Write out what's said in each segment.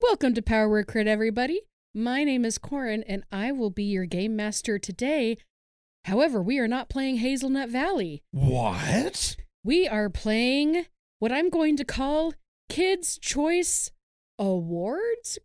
Welcome to Power Word Crit, everybody. My name is Corin, and I will be your game master today. However, we are not playing Hazelnut Valley. What? We are playing what I'm going to call Kids' Choice Awards? ?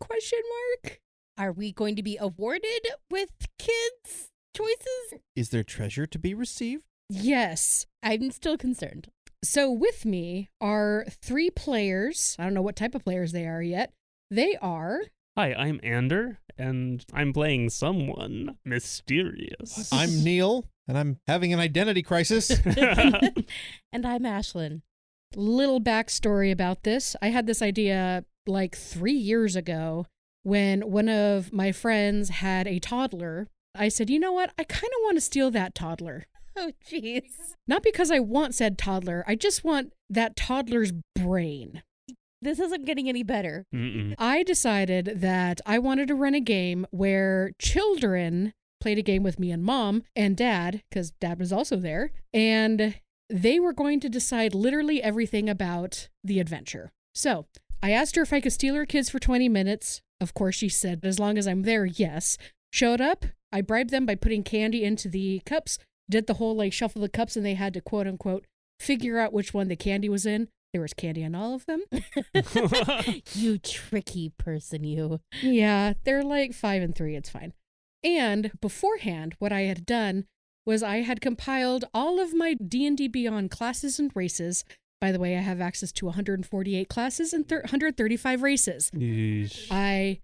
Are we going to be awarded with kids' choices? Is there treasure to be received? Yes. I'm still concerned. So with me are 3 players. I don't know what type of players they are yet. They are... Hi, I'm Ander, and I'm playing someone mysterious. I'm Neil, and I'm having an identity crisis. And I'm Ashlyn. Little backstory about this. I had this idea like 3 years ago when one of my friends had a toddler. I said, you know what? I kind of want to steal that toddler. Oh, jeez. Not because I want said toddler. I just want that toddler's brain. This isn't getting any better. Mm-mm. I decided that I wanted to run a game where children played a game with me and mom and dad, because dad was also there, and they were going to decide literally everything about the adventure. So I asked her if I could steal her kids for 20 minutes. Of course, she said, as long as I'm there, yes. Showed up. I bribed them by putting candy into the cups, did the whole like shuffle the cups, and they had to quote unquote figure out which one the candy was in. There was candy in all of them. You tricky person, you. Yeah, they're like 5 and 3. It's fine. And beforehand, what I had done was I had compiled all of my D&D Beyond classes and races. By the way, I have access to 148 classes and 135 races. Yeesh. I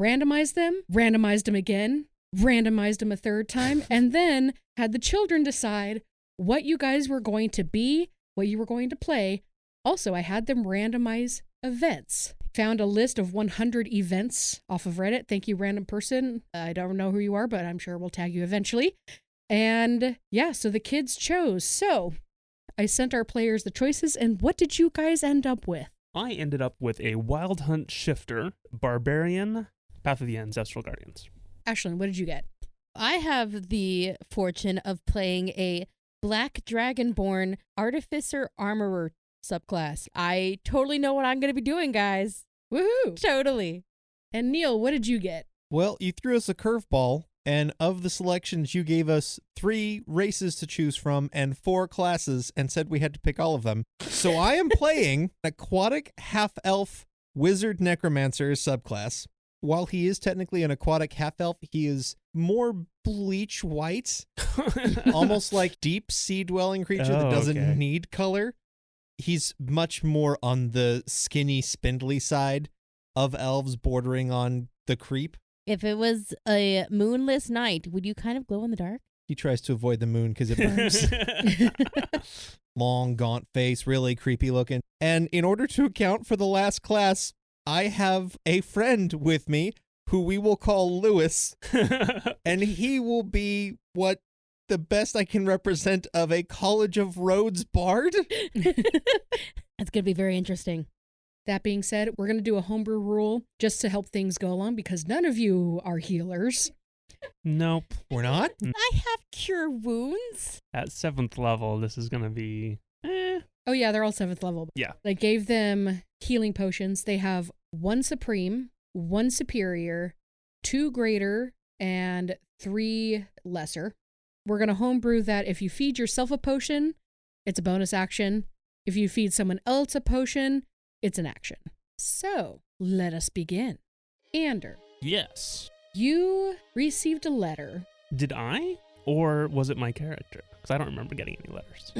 randomized them again, randomized them a third time, and then had the children decide what you guys were going to be, what you were going to play. Also, I had them randomize events. Found a list of 100 events off of Reddit. Thank you, random person. I don't know who you are, but I'm sure we'll tag you eventually. And yeah, so the kids chose. So I sent our players the choices, and what did you guys end up with? I ended up with a Wild Hunt Shifter, Barbarian, Path of the Ancestral Guardians. Ashlyn, what did you get? I have the fortune of playing a Black Dragonborn Artificer Armorer subclass. I totally know what I'm going to be doing, guys. Woohoo! Totally. And Neil, what did you get? Well, you threw us a curveball, and of the selections, you gave us 3 races to choose from and 4 classes and said we had to pick all of them. So I am playing Aquatic Half-Elf Wizard Necromancer subclass. While he is technically an aquatic half-elf, he is more bleach white, almost like deep sea-dwelling creature that doesn't need color. He's much more on the skinny, spindly side of elves, bordering on the creep. If it was a moonless night, would you kind of glow in the dark? He tries to avoid the moon because it burns. Long, gaunt face, really creepy looking. And in order to account for the last class, I have a friend with me who we will call Lewis, and he will be what the best I can represent of a College of Rhodes bard. That's going to be very interesting. That being said, we're going to do a homebrew rule just to help things go along because none of you are healers. Nope. We're not? I have cure wounds. At 7th level, this is going to be... Oh yeah, they're all 7th level. Yeah. I gave them healing potions. They have 1 supreme, 1 superior, 2 greater, and 3 lesser. We're going to homebrew that if you feed yourself a potion, it's a bonus action. If you feed someone else a potion, it's an action. So, let us begin. Ander, Yes. you received a letter. Did I? Or was it my character? Because I don't remember getting any letters.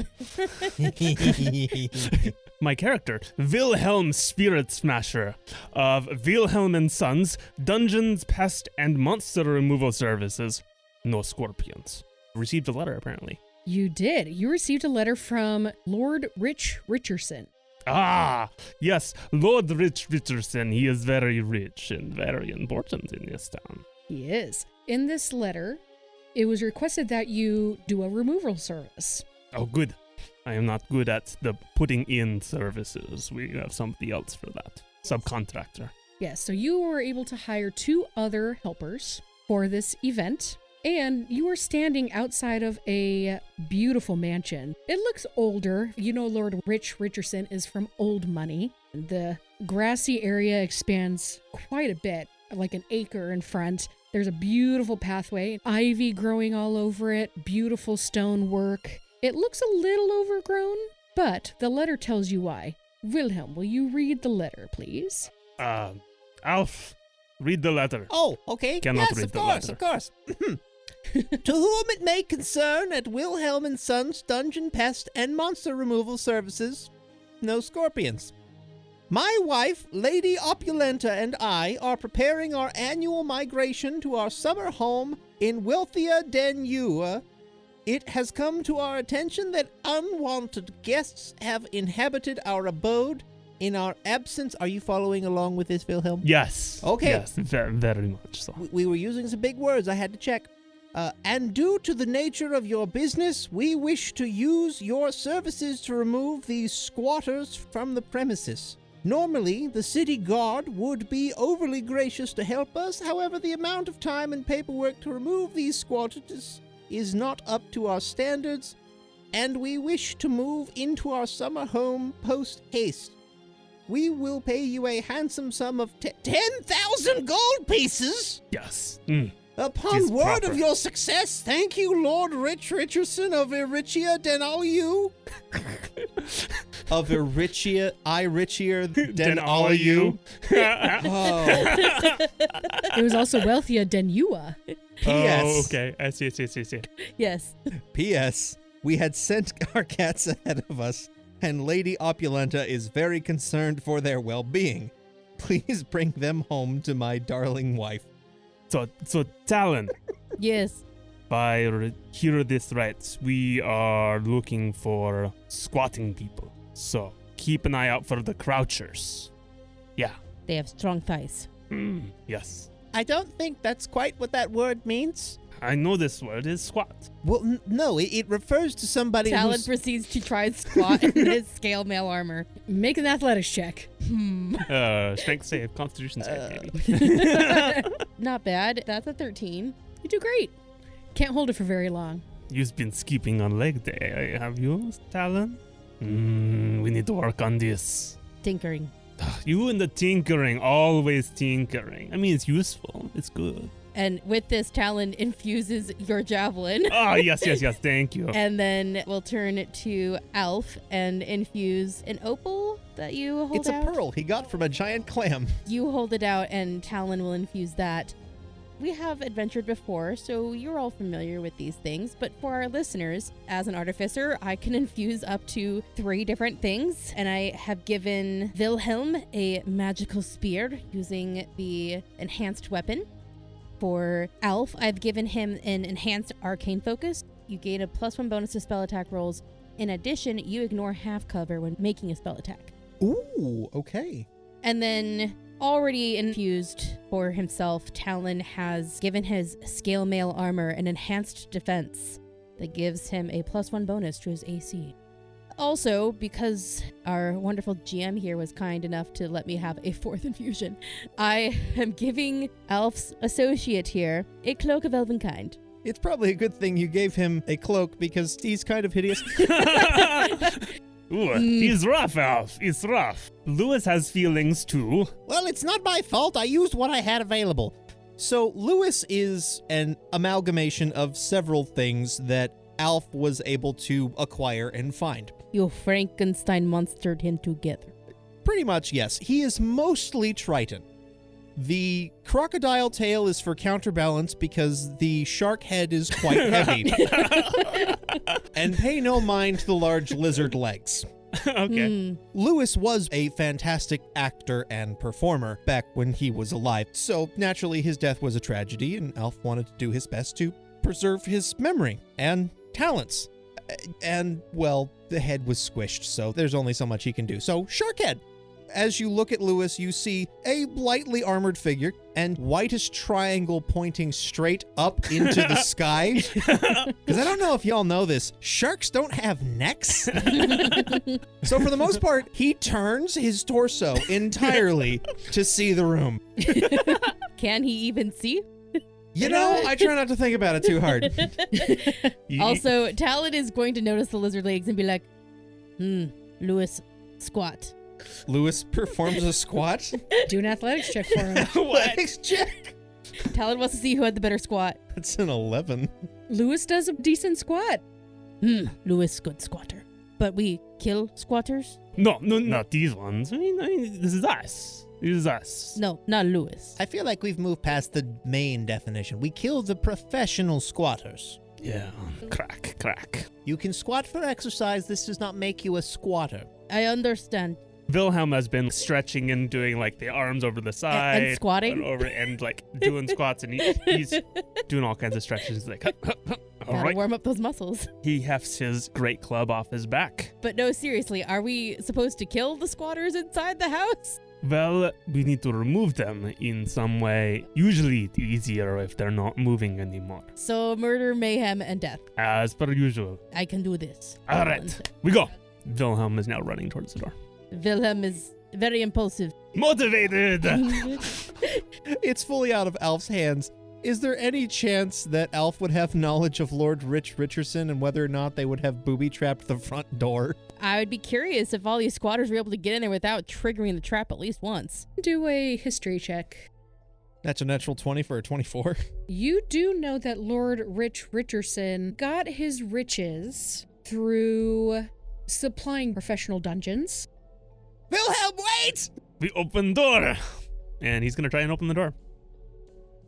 My character, Wilhelm Spirit Smasher of Wilhelm and Sons, Dungeons, Pest, and Monster Removal Services. No scorpions. Received a letter, apparently. You did. You received a letter from Lord Rich Richardson. Ah, yes, Lord Rich Richardson. He is very rich and very important in this town. He is. In this letter, it was requested that you do a removal service. Oh, good. I am not good at the putting in services. We have somebody else for that. Subcontractor. Yes, so you were able to hire 2 other helpers for this event. And you are standing outside of a beautiful mansion. It looks older. You know Lord Rich Richardson is from old money. The grassy area expands quite a bit, like an acre in front. There's a beautiful pathway, ivy growing all over it, beautiful stonework. It looks a little overgrown, but the letter tells you why. Wilhelm, will you read the letter, please? Alf, read the letter. Oh, okay. Cannot yes, read of the course, letter. of course. To whom it may concern, at Wilhelm and Sons Dungeon Pest and Monster Removal Services, no scorpions. My wife, Lady Opulenta, and I are preparing our annual migration to our summer home in Wilthia den Uwe. It has come to our attention that unwanted guests have inhabited our abode in our absence. Are you following along with this, Wilhelm? Yes. Okay. Yes, very much so. We were using some big words. I had to check. And due to the nature of your business, we wish to use your services to remove these squatters from the premises. Normally, the city guard would be overly gracious to help us. However, the amount of time and paperwork to remove these squatters is not up to our standards, and we wish to move into our summer home post-haste. We will pay you a handsome sum of 10,000 gold pieces. Yes. Upon Tis word proper. of your success, thank you, Lord Richardson of Irichia Denaliu. Of Irichia, Denaliu. Oh. It was also Wealthia Denua. P.S. Oh, okay. I see. Yes. P.S. We had sent our cats ahead of us, and Lady Opulenta is very concerned for their well-being. Please bring them home to my darling wife. So Talon, Yes. if I hear this right, we are looking for squatting people. So keep an eye out for the crouchers. Yeah. They have strong thighs. Yes. I don't think that's quite what that word means. I know this word is squat. Well, no, it refers to somebody Talon who's... proceeds to try and squat in his scale mail armor. Make an athletics check. Strength save, constitution save, maybe. Not bad. That's a 13. You do great. Can't hold it for very long. You've been skipping on leg day, have you, Talon? We need to work on this. Tinkering. You and the tinkering, always tinkering. I mean, it's useful. It's good. And with this, Talon infuses your javelin. Ah, yes, thank you. And then we'll turn to Alf and infuse an opal that you hold It's a out. pearl he got from a giant clam. You hold it out, and Talon will infuse that. We have adventured before, so you're all familiar with these things. But for our listeners, as an artificer, I can infuse up to 3 different things. And I have given Wilhelm a magical spear using the enhanced weapon. For Alf, I've given him an enhanced arcane focus. You gain a +1 bonus to spell attack rolls. In addition, you ignore half cover when making a spell attack. Ooh, okay. And then, already infused for himself, Talon has given his scale mail armor an enhanced defense that gives him a +1 bonus to his AC. Also, because our wonderful GM here was kind enough to let me have a 4th infusion, I am giving Alf's associate here a cloak of elven kind. It's probably a good thing you gave him a cloak because he's kind of hideous. Ooh, he's rough, Alf. He's rough. Lewis has feelings too. Well, it's not my fault. I used what I had available. So Lewis is an amalgamation of several things that Alf was able to acquire and find. You Frankenstein monstered him together. Pretty much, yes. He is mostly Triton. The crocodile tail is for counterbalance because the shark head is quite heavy. And pay no mind to the large lizard legs. Okay. Lewis was a fantastic actor and performer back when he was alive, so naturally his death was a tragedy, and Alf wanted to do his best to preserve his memory and talents. And, well, the head was squished, so there's only so much he can do. So, shark head. As you look at Lewis, you see a lightly armored figure and whitish triangle pointing straight up into the sky. Because I don't know if y'all know this, sharks don't have necks. So for the most part, he turns his torso entirely to see the room. Can he even see? You know, I try not to think about it too hard. Also, Talon is going to notice the lizard legs and be like, Lewis, squat. Lewis performs a squat. Do an athletics check for him. Athletics check. Talon wants to see who had the better squat. That's an 11. Lewis does a decent squat. Lewis, good squatter. But we kill squatters? No, not these ones. I mean, this is us. This is us. No, not Lewis. I feel like we've moved past the main definition. We kill the professional squatters. Yeah, crack. You can squat for exercise. This does not make you a squatter. I understand. Wilhelm has been stretching and doing like the arms over the side. And squatting? And over and like doing squats, and he's doing all kinds of stretches. Like, all Gotta right. warm up those muscles. He hefts his great club off his back. But no, seriously, are we supposed to kill the squatters inside the house? Well, we need to remove them in some way. Usually it's easier if they're not moving anymore. So murder, mayhem, and death. As per usual. I can do this. All right, we go. Wilhelm is now running towards the door. Wilhelm is very impulsive. Motivated! It's fully out of Alf's hands. Is there any chance that Alf would have knowledge of Lord Richardson and whether or not they would have booby-trapped the front door? I would be curious if all these squatters were able to get in there without triggering the trap at least once. Do a history check. That's a natural 20 for a 24. You do know that Lord Richardson got his riches through supplying professional dungeons. Wilhelm, wait! We open door! And he's going to try and open the door.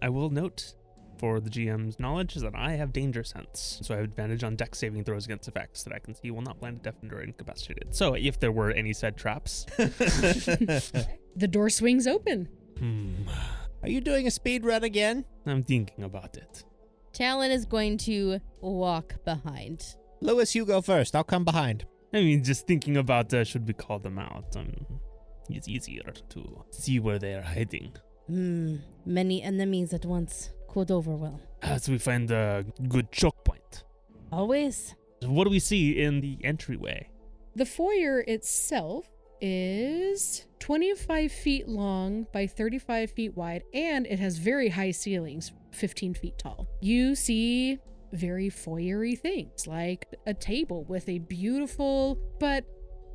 I will note, for the GM's knowledge, that I have danger sense. So I have advantage on dex saving throws against effects that I can see will not land deafened or incapacitated. So if there were any said traps... The door swings open. Are you doing a speed run again? I'm thinking about it. Talon is going to walk behind. Lewis, you go first. I'll come behind. I mean, just thinking about should we call them out? It's easier to see where they are hiding. Many enemies at once could overwhelm. As we find a good choke point. Always? What do we see in the entryway? The foyer itself is 25 feet long by 35 feet wide, and it has very high ceilings, 15 feet tall. You see very foyery things, like a table with a beautiful but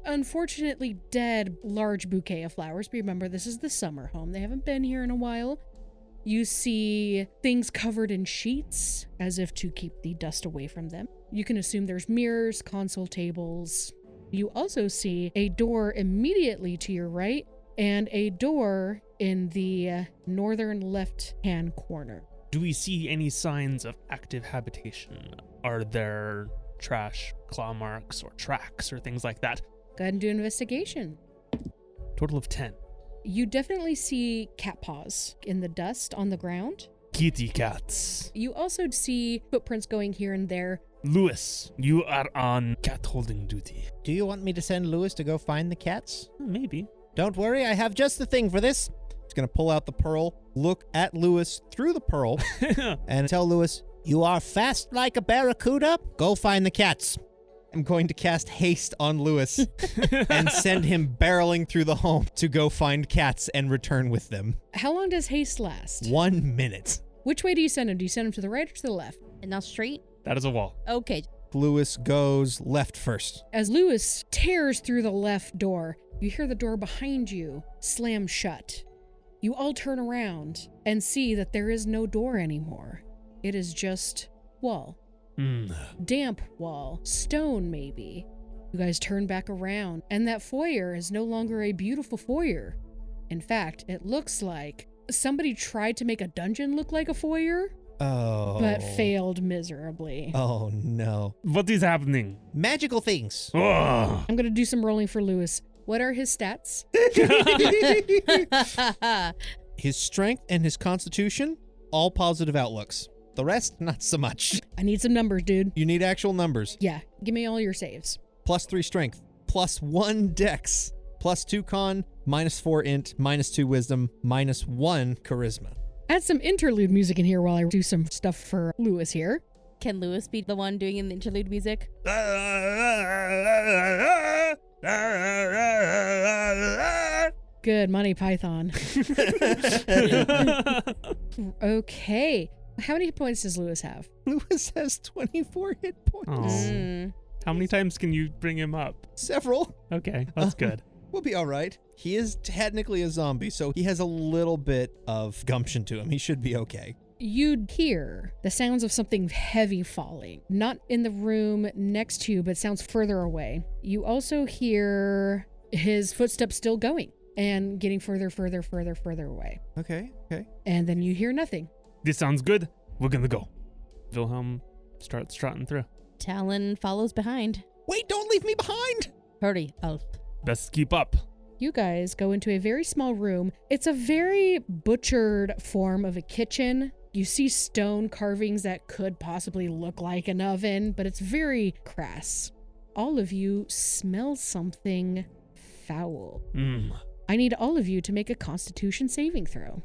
unfortunately dead large bouquet of flowers. But remember, this is the summer home. They haven't been here in a while. You see things covered in sheets as if to keep the dust away from them. You can assume there's mirrors, console tables. You also see a door immediately to your right and a door in the northern left-hand corner. Do we see any signs of active habitation? Are there trash, claw marks, or tracks, or things like that? Go ahead and do investigation. Total of 10. You definitely see cat paws in the dust on the ground. Kitty cats. You also see footprints going here and there. Lewis, you are on cat holding duty. Do you want me to send Lewis to go find the cats? Maybe. Don't worry, I have just the thing for this. He's going to pull out the pearl, look at Lewis through the pearl, and tell Lewis, "You are fast like a barracuda. Go find the cats." I'm going to cast haste on Lewis and send him barreling through the home to go find cats and return with them. How long does haste last? 1 minute. Which way do you send him? Do you send him to the right or to the left? And now straight? That is a wall. Okay. Lewis goes left first. As Lewis tears through the left door, you hear the door behind you slam shut. You all turn around and see that there is no door anymore. It is just wall. Damp wall. Stone, maybe. You guys turn back around, and that foyer is no longer a beautiful foyer. In fact, it looks like somebody tried to make a dungeon look like a foyer, but failed miserably. Oh, no. What is happening? Magical things. Oh. I'm going to do some rolling for Lewis. What are his stats? His strength and his constitution, all positive outlooks. The rest, not so much. I need some numbers, dude. You need actual numbers. Yeah, give me all your saves. +3 strength, +1 dex, +2 con, -4 int, -2 wisdom, -1 charisma. Add some interlude music in here while I do some stuff for Lewis here. Can Lewis be the one doing the interlude music? Good, Monty Python. Okay. How many hit points does Lewis have? Lewis has 24 hit points. Oh. How many times can you bring him up? Several. Okay, that's good. We'll be all right. He is technically a zombie, so he has a little bit of gumption to him. He should be okay. You'd hear the sounds of something heavy falling, not in the room next to you, but sounds further away. You also hear his footsteps still going and getting further away. Okay. And then you hear nothing. This sounds good. We're gonna go. Wilhelm starts trotting through. Talon follows behind. Wait, don't leave me behind! Hurry, Elf. Best keep up. You guys go into a very small room. It's a very butchered form of a kitchen. You see stone carvings that could possibly look like an oven, but it's very crass. All of you smell something foul. I need all of you to make a Constitution saving throw.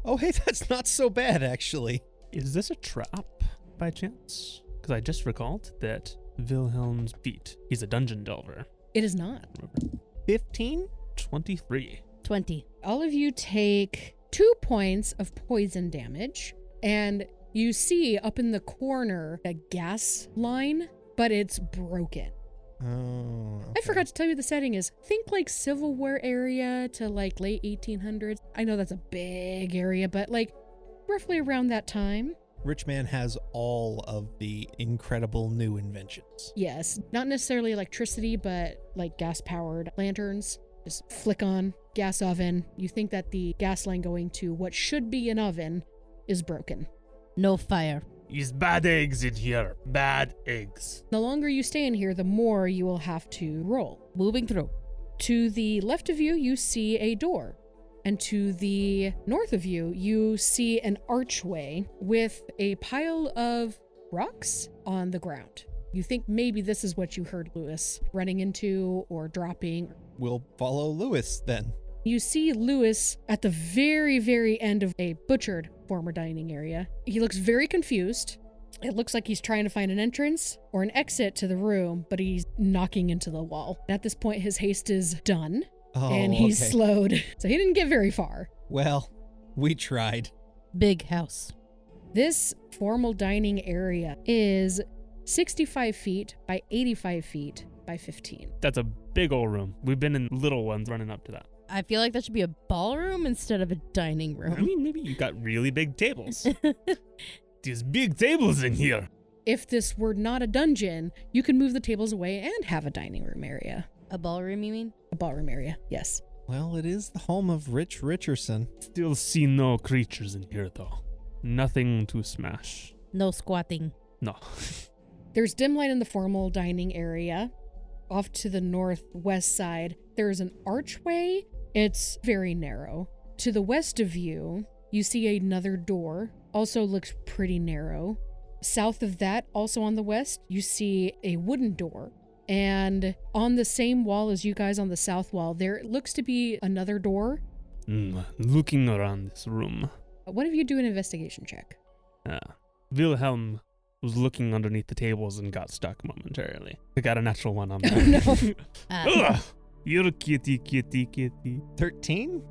Oh, hey, that's not so bad, actually. Is this a trap by chance? Because I just recalled that Wilhelm's beat. He's a dungeon delver. It is not. 15? 23. 20. All of you take 2 points of poison damage, and you see up in the corner a gas line, but it's broken. Oh, okay. I forgot to tell you the setting is. Think like Civil War area to like late 1800s. I know that's a big area, but like roughly around that time. Rich Man has all of the incredible new inventions. Yes, not necessarily electricity, but like gas-powered lanterns. Just flick on, gas oven. You think that the gas line going to what should be an oven is broken. No fire. Is bad eggs in here. Bad eggs. The longer you stay in here, the more you will have to roll. Moving through. To the left of you, you see a door. And to the north of you, you see an archway with a pile of rocks on the ground. You think maybe this is what you heard Lewis running into or dropping. We'll follow Lewis then. You see Lewis at the very, very end of a butchered former dining area. He looks very confused. It looks like he's trying to find an entrance or an exit to the room, but he's knocking into the wall. At this point, his haste is done. Oh, And he's okay. slowed. So he didn't get very far. Well, we tried. Big house. This formal dining area is 65 feet by 85 feet by 15. That's a big old room. We've been in little ones running up to that. I feel like that should be a ballroom instead of a dining room. I mean, maybe you got really big tables. There's big tables in here. If this were not a dungeon, you could move the tables away and have a dining room area. A ballroom, you mean? A ballroom area, yes. Well, it is the home of Rich Richardson. Still see no creatures in here, though. Nothing to smash. No squatting. No. There's dim light in the formal dining area. Off to the northwest side, there's an archway. It's very narrow. To the west of you, you see another door. Also looks pretty narrow. South of that, also on the west, you see a wooden door. And on the same wall as you guys on the south wall, there looks to be another door. Looking around this room. What if you do an investigation check? Wilhelm was looking underneath the tables and got stuck momentarily. I got a natural one on Oh, that. no. Ugh! You're kitty. 13?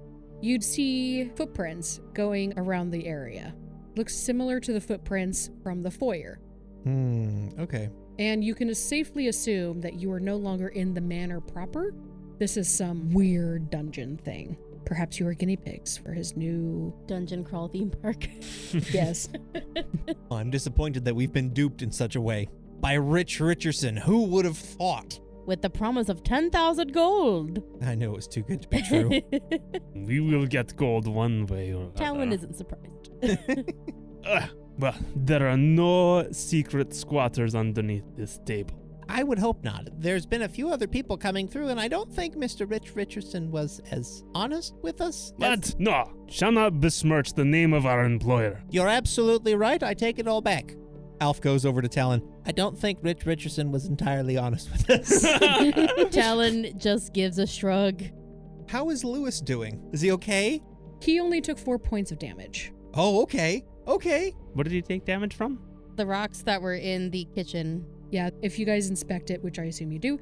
You'd see footprints going around the area. Looks similar to the footprints from the foyer. Okay. And you can safely assume that you are no longer in the manor proper. This is some weird dungeon thing. Perhaps you are guinea pigs for his new... Dungeon crawl theme park. Yes. I'm disappointed that we've been duped in such a way. By Rich Richardson. Who would have thought? With the promise of 10,000 gold. I knew it was too good to be true. We will get gold one way or another. Talon isn't surprised. Well, there are no secret squatters underneath this table. I would hope not. There's been a few other people coming through, and I don't think Mr. Rich Richardson was as honest with us. What? No, shall not besmirch the name of our employer. You're absolutely right. I take it all back. Alf goes over to Talon. I don't think Rich Richardson was entirely honest with us. Talon just gives a shrug. How is Lewis doing? Is he okay? He only took 4 points of damage. Oh, okay. Okay. What did he take damage from? The rocks that were in the kitchen. Yeah, if you guys inspect it, which I assume you do,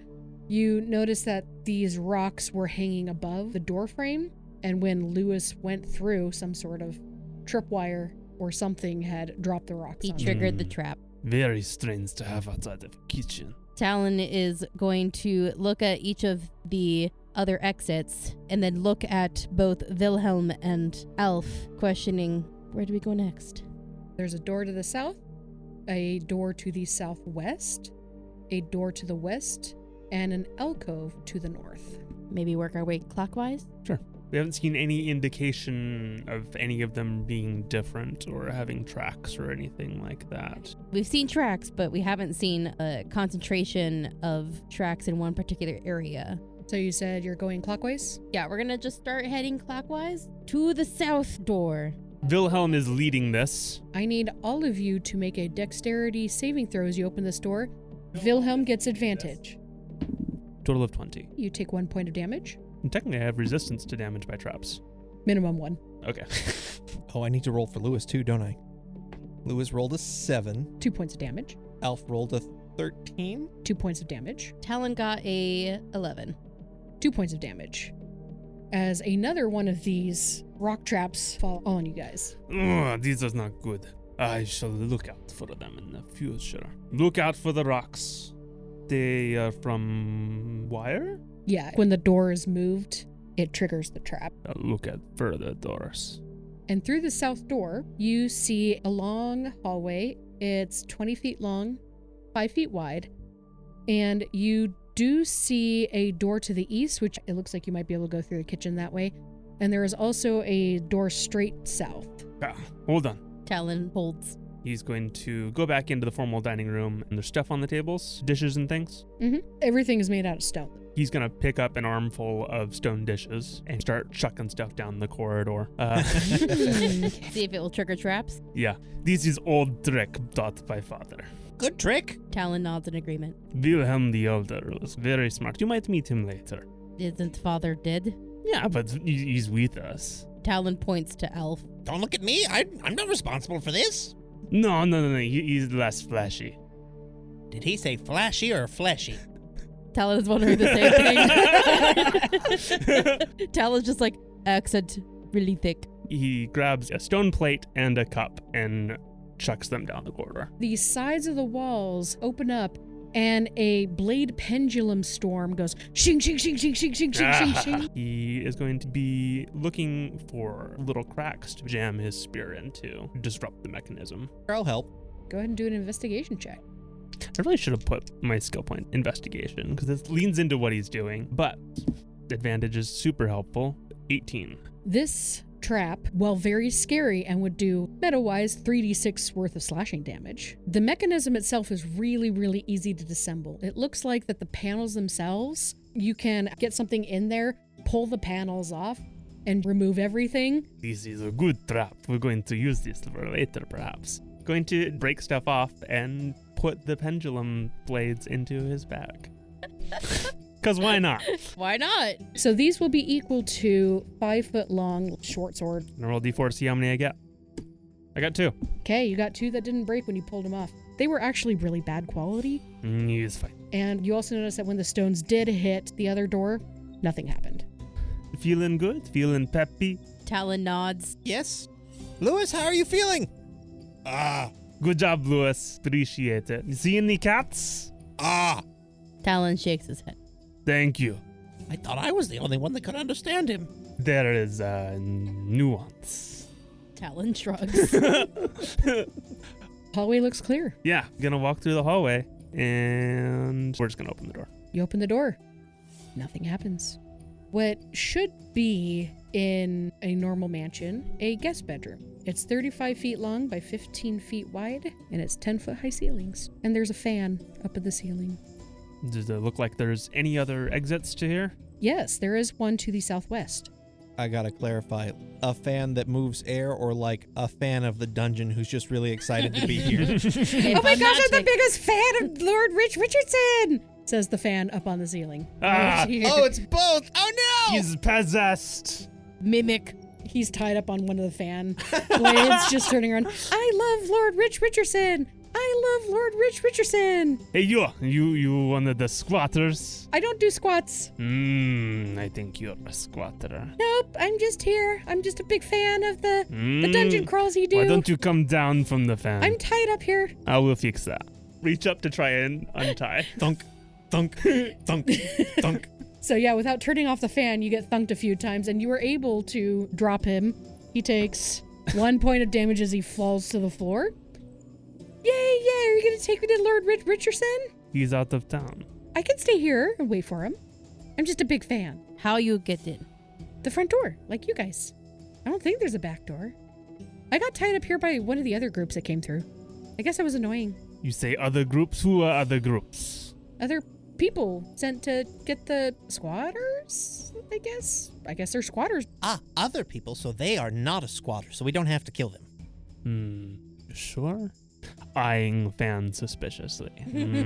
you notice that these rocks were hanging above the door frame. And when Lewis went through, some sort of tripwire or something had dropped the rocks He on it. triggered the trap. Very strange to have outside of a kitchen. Talon is going to look at each of the other exits and then look at both Wilhelm and Alf, questioning, where do we go next? There's a door to the south, a door to the southwest, a door to the west, and an alcove to the north. Maybe work our way clockwise? Sure. We haven't seen any indication of any of them being different or having tracks or anything like that. We've seen tracks, but we haven't seen a concentration of tracks in one particular area. So you said you're going clockwise? Yeah, we're gonna just start heading clockwise to the south door. Wilhelm is leading this. I need all of you to make a dexterity saving throw as you open this door. Wilhelm gets advantage. Total of 20. You take 1 point of damage. And technically, I have resistance to damage by traps. Minimum 1. Okay. Oh, I need to roll for Lewis too, don't I? Lewis rolled a 7. 2 points of damage. Alf rolled a 13. 2 points of damage. Talon got a 11. 2 points of damage. As another one of these rock traps fall on you guys. These are not good. I shall look out for them in the future. Look out for the rocks. They are from wire? Yeah, when the door is moved, it triggers the trap. I'll look at further doors. And through the south door, you see a long hallway. It's 20 feet long, 5 feet wide. And you do see a door to the east, which it looks like you might be able to go through the kitchen that way. And there is also a door straight south. Hold on. Talon holds. He's going to go back into the formal dining room, and there's stuff on the tables, dishes and things. Everything is made out of stone. He's going to pick up an armful of stone dishes and start chucking stuff down the corridor. See if it will trigger traps. Yeah, this is old trick taught by father. Good trick. Talon nods in agreement. Wilhelm the Elder was very smart. You might meet him later. Isn't father dead? Yeah, but he's with us. Talon points to Alf. Don't look at me. I'm not responsible for this. No. He's less flashy. Did he say flashy or fleshy? Talon's wondering the same thing. Talon's just like, accent really thick. He grabs a stone plate and a cup and chucks them down the corridor. The sides of the walls open up and a blade pendulum storm goes shing, shing, shing, shing, shing, shing, shing, shing, shing. He is going to be looking for little cracks to jam his spear into, disrupt the mechanism. I'll help. Go ahead and do an investigation check. I really should have put my skill point investigation because it leans into what he's doing, but advantage is super helpful. 18. This trap, while very scary and would do meta-wise 3d6 worth of slashing damage, the mechanism itself is really, really easy to disassemble. It looks like that the panels themselves, you can get something in there, pull the panels off, and remove everything. This is a good trap. We're going to use this for later, perhaps. Going to break stuff off and put the pendulum blades into his bag. Because why not? Why not? So these will be equal to 5 foot long short sword. And roll d4 to see how many I get. I got 2. Okay, you got 2 that didn't break when you pulled them off. They were actually really bad quality. He's fine. And you also notice that when the stones did hit the other door, nothing happened. Feeling good? Feeling peppy? Talon nods. Yes. Lewis, how are you feeling? Good job, Lewis. Appreciate it. You see any cats? Talon shakes his head. Thank you. I thought I was the only one that could understand him. There is nuance. Talon shrugs. Hallway looks clear. Yeah, gonna walk through the hallway and we're just gonna open the door. You open the door. Nothing happens. What should be in a normal mansion, a guest bedroom. It's 35 feet long by 15 feet wide, and it's 10-foot high ceilings. And there's a fan up at the ceiling. Does it look like there's any other exits to here? Yes, there is one to the southwest. I gotta clarify. A fan that moves air or like a fan of the dungeon who's just really excited to be here? Oh my gosh, I'm the biggest fan of Lord Rich Richardson! Says the fan up on the ceiling. Ah! Oh, it's both! Oh no! He's possessed. Mimic. He's tied up on one of the fan blades, just turning around. I love Lord Rich Richardson! I love Lord Rich Richardson! Hey, you one of the squatters? I don't do squats. I think you're a squatter. Nope, I'm just here. I'm just a big fan of the dungeon crawls you do. Why don't you come down from the fan? I'm tied up here. I will fix that. reach up to try and untie. Thunk, thunk, thunk, thunk. So yeah, without turning off the fan, you get thunked a few times, and you are able to drop him. He takes 1 point of damage as he falls to the floor. Yay, are you gonna take me to Lord Richardson? He's out of town. I can stay here and wait for him. I'm just a big fan. How you get in? The front door, like you guys. I don't think there's a back door. I got tied up here by one of the other groups that came through. I guess I was annoying. You say other groups? Who are other groups? Other people sent to get the squatters, I guess. I guess they're squatters. Ah, other people, so they are not a squatter, so we don't have to kill them. Sure? Eyeing Fan suspiciously.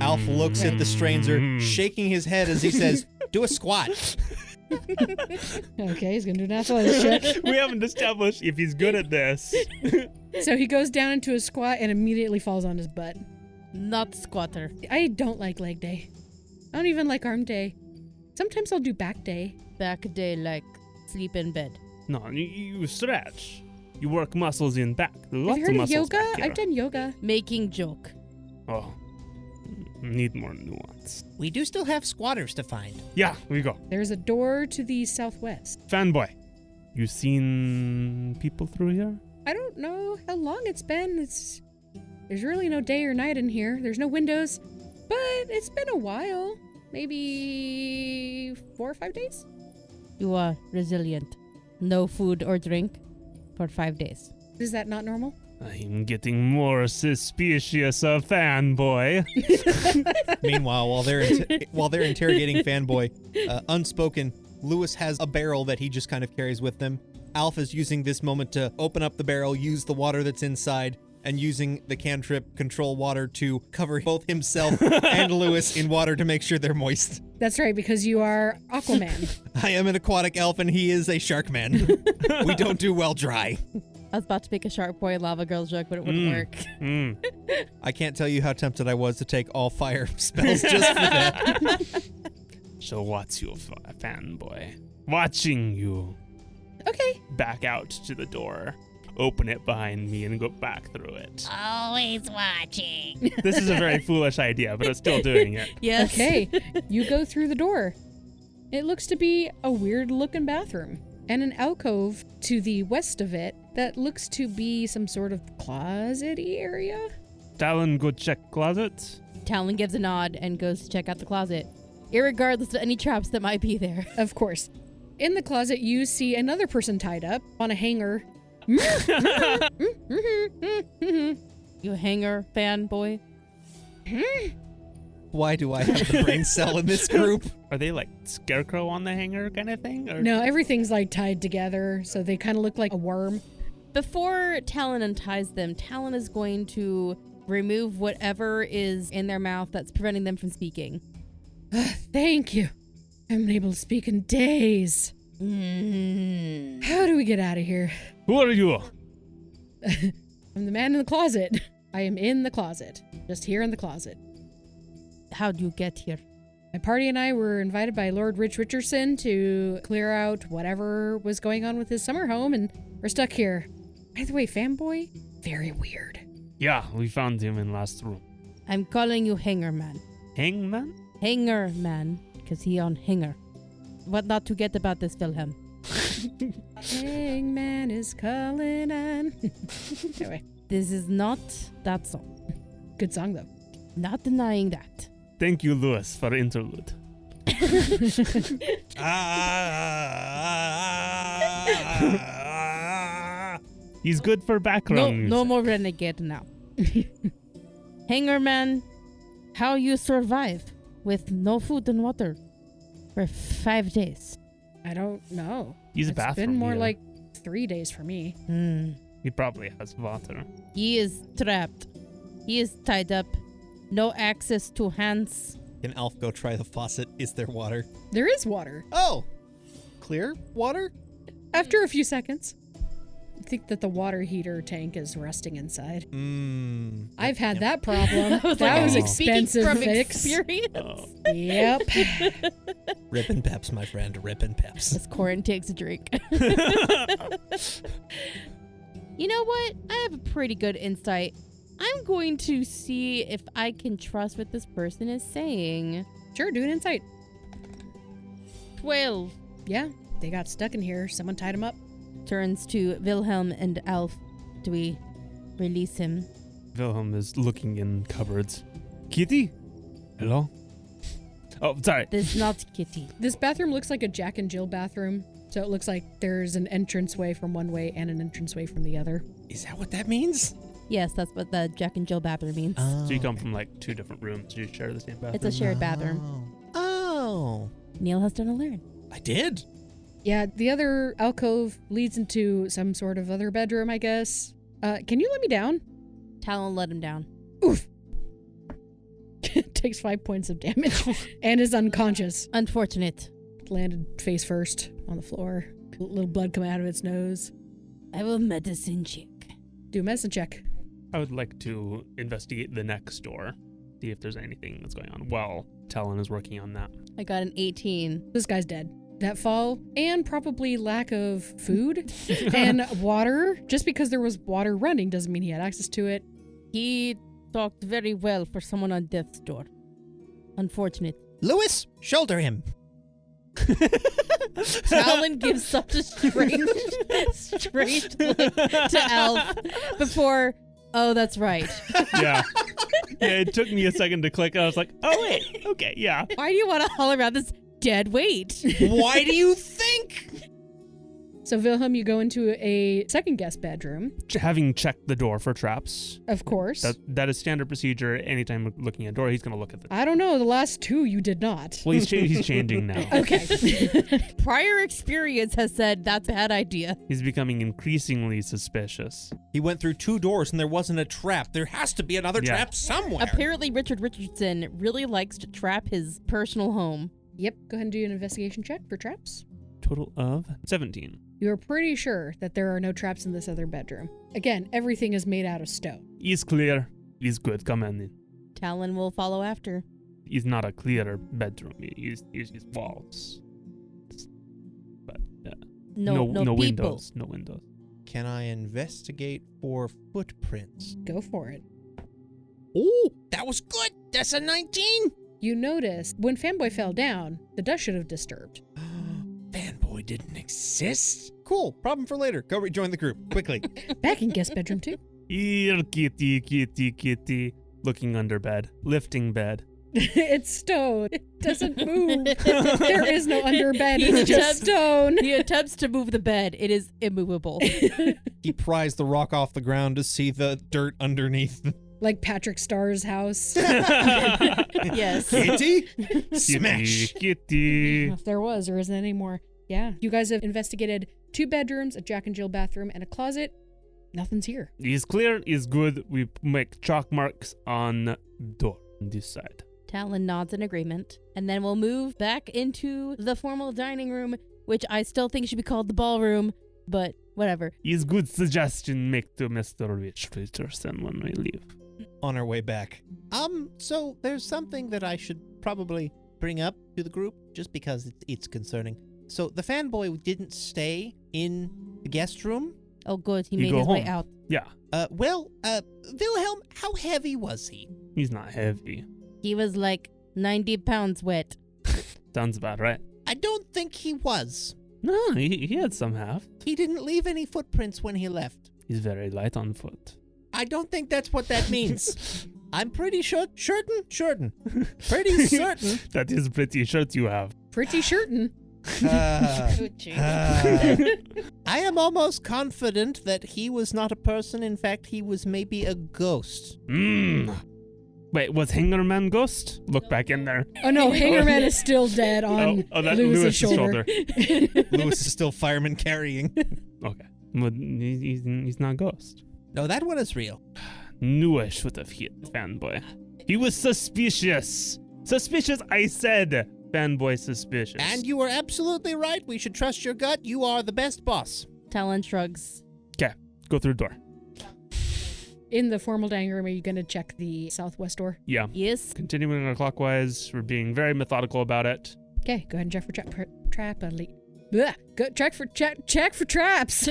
Alf looks at the stranger, shaking his head as he says, "Do a squat." Okay, he's gonna do an athletics check. We haven't established if he's good at this. So he goes down into a squat and immediately falls on his butt. Not squatter. I don't like leg day. I don't even like arm day. Sometimes I'll do back day. Back day like sleep in bed. No, you stretch. You work muscles in back. Lots Have you heard of of muscles yoga? back here. I've done yoga. Making joke. Oh, need more nuance. We do still have squatters to find. Yeah, we go. There's a door to the southwest. Fanboy, you seen people through here? I don't know how long it's been. There's really no day or night in here. There's no windows, but it's been a while. Maybe 4 or 5 days. You are resilient. No food or drink for 5 days. Is that not normal? I'm getting more suspicious of Fanboy. Meanwhile, while they're interrogating Fanboy, unspoken, Lewis has a barrel that he just kind of carries with them. Alf is using this moment to open up the barrel, use the water that's inside, and using the cantrip control water to cover both himself and Lewis in water to make sure they're moist. That's right, because you are Aquaman. I am an aquatic elf and he is a shark man. We don't do well dry. I was about to make a Shark Boy Lava Girl joke, but it wouldn't work. I can't tell you how tempted I was to take all fire spells just for that. So what's your Fanboy? Watching you. Okay. Back out to the door. Open it behind me and go back through it. Always watching. This is a very foolish idea, but I'm still doing it. Yes. Okay. You go through the door. It looks to be a weird looking bathroom and an alcove to the west of it that looks to be some sort of closet-y area. Talon, go check closet. Talon gives a nod and goes to check out the closet, irregardless of any traps that might be there. Of course. In the closet, you see another person tied up on a hanger. You hanger fanboy? Why do I have the brain cell in this group? Are they like scarecrow on the hanger kind of thing? Or? No, everything's like tied together, so they kind of look like a worm. Before Talon unties them, Talon is going to remove whatever is in their mouth that's preventing them from speaking. Thank you. I haven't been able to speak in days. How do we get out of here? Who are you? I'm the man in the closet. I am in the closet. Just here in the closet. How do you get here? My party and I were invited by Lord Richardson to clear out whatever was going on with his summer home, and we're stuck here. By the way, Fanboy, very weird. Yeah, we found him in last room. I'm calling you Hanger Man. Hangman? Hanger Man, because he on hanger. What not to get about this, Wilhelm? Hangman is calling on. Anyway, This is not that song. good song though. Not denying that. Thank you, Lewis, for interlude. He's good for background music. No more renegade now. Hanger Man, how you survive with no food and water for 5 days? I don't know. He's a It's bathroom been more here. like 3 days for me. He probably has water. He is trapped. He is tied up. No access to hands. Can Alf go try the faucet? Is there water? There is water. Oh! Clear water? After a few seconds. I think that the water heater tank is rusting inside. I've had that problem. That was like, expensive Speaking to from fix. experience. Oh. Yep. Rip and peps, my friend. Rip and peps. As Corin takes a drink. You know what? I have a pretty good insight. I'm going to see if I can trust what this person is saying. Sure, do an insight. 12. Yeah, they got stuck in here. Someone tied them up. Turns to Wilhelm and Alf. Do we release him? Wilhelm is looking in cupboards. Kitty? Hello? Oh, sorry. This is not Kitty. This bathroom looks like a Jack and Jill bathroom. So it looks like there's an entranceway from one way and an entranceway from the other. Is that what that means? Yes, that's what the Jack and Jill bathroom means. Oh. So you come from like 2 different rooms. You share the same bathroom. It's a shared bathroom. Oh. Neil has done a learn. I did. Yeah, the other alcove leads into some sort of other bedroom, I guess. Can you let me down? Talon let him down. Oof. Takes 5 points of damage and is unconscious. Unfortunate. Landed face first on the floor. A little blood coming out of its nose. I will medicine check. Do a medicine check. I would like to investigate the next door, see if there's anything that's going on while Talon is working on that. I got an 18. This guy's dead. That fall and probably lack of food and water. Just because there was water running doesn't mean he had access to it. He talked very well for someone on death's door. Unfortunate. Lewis, shoulder him. Talon gives such a straight look to Alf before, oh, that's right. Yeah. It took me a second to click. I was like, oh, wait. Okay, yeah. Why do you want to haul around this dead weight? Why do you think? So Wilhelm, you go into a second guest bedroom, Having checked the door for traps, of course. that is standard procedure. Anytime we're looking at a door, he's going to look at the... I don't know. The last two you did not. Well, he's changing now. Okay. Prior experience has said that's a bad idea. He's becoming increasingly suspicious. He went through 2 doors and there wasn't a trap. There has to be another Yeah. trap somewhere. Apparently, Richard Richardson really likes to trap his personal home. Yep. Go ahead and do an investigation check for traps. Total of 17. You're pretty sure that there are no traps in this other bedroom. Again, everything is made out of stone. He's clear. He's good. Come in. Talon will follow after. He's not a clear bedroom. He's walls. But No people. windows. No windows. Can I investigate for footprints? Go for it. Oh, that was good. That's a 19. You notice when Fanboy fell down, the dust should have disturbed. Fanboy didn't exist. Cool. Problem for later. Go rejoin the group. Quickly. Back in guest bedroom too. Here, kitty, kitty, kitty. Looking under bed. Lifting bed. It's stone. It doesn't move. There is no under bed. He It's just attempts- stone. He attempts to move the bed. It is immovable. He pries the rock off the ground to see the dirt underneath. Like Patrick Starr's house. Yes. Kitty? Kitty, Smash. kitty. If there was, there isn't anymore. Yeah. You guys have investigated 2 bedrooms, a Jack and Jill bathroom, and a closet. Nothing's here. He's clear. He's good. We make chalk marks on door on this side. Talon nods in agreement. And then we'll move back into the formal dining room, which I still think should be called the ballroom, but whatever. Is good suggestion make to Mr. Richardson when we leave. On our way back. So there's something that I should probably bring up to the group just because it's concerning. So the fanboy didn't stay in the guest room. Oh, good. He You made go his way home. out. Yeah, Wilhelm, how heavy was he? he's not heavy. He was like 90 pounds wet. Sounds about right. I don't think he was. No, he had some heft. He didn't leave any footprints when he left. He's very light on foot. I don't think that's what that means. I'm pretty certain. Pretty certain. That is pretty shirt you have. Pretty shirtin'. I am almost confident that he was not a person. In fact, he was maybe a ghost. Wait, was Hangerman ghost? Look back in there. Oh no, Hangerman is still dead on That's Lewis's shoulder. Lewis is still fireman carrying. Okay. Well, he's not ghost. No, that one is real. Knew I should have hit fanboy. He was suspicious. Suspicious, I said. Fanboy suspicious. And you were absolutely right. We should trust your gut. You are the best boss. Talon shrugs. Okay, go through the door. In the formal dining room, are you going to check the southwest door? Yeah. Yes. Continuing our clockwise, we're being very methodical about it. Okay, go ahead and check for trap. Go check for traps. Traps.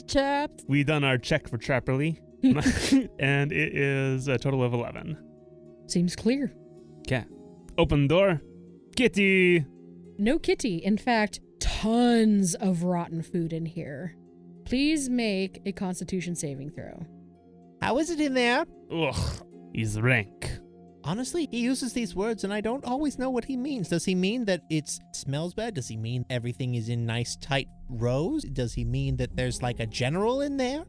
Traps. We done our check for trapperly. And it is a total of 11. Seems clear. Okay. Open door. Kitty. No kitty. In fact, tons of rotten food in here. Please make a Constitution saving throw. How is it in there? Ugh. He's rank. Honestly, he uses these words and I don't always know what he means. Does he mean that it smells bad? Does he mean everything is in nice tight rows? Does he mean that there's like a general in there?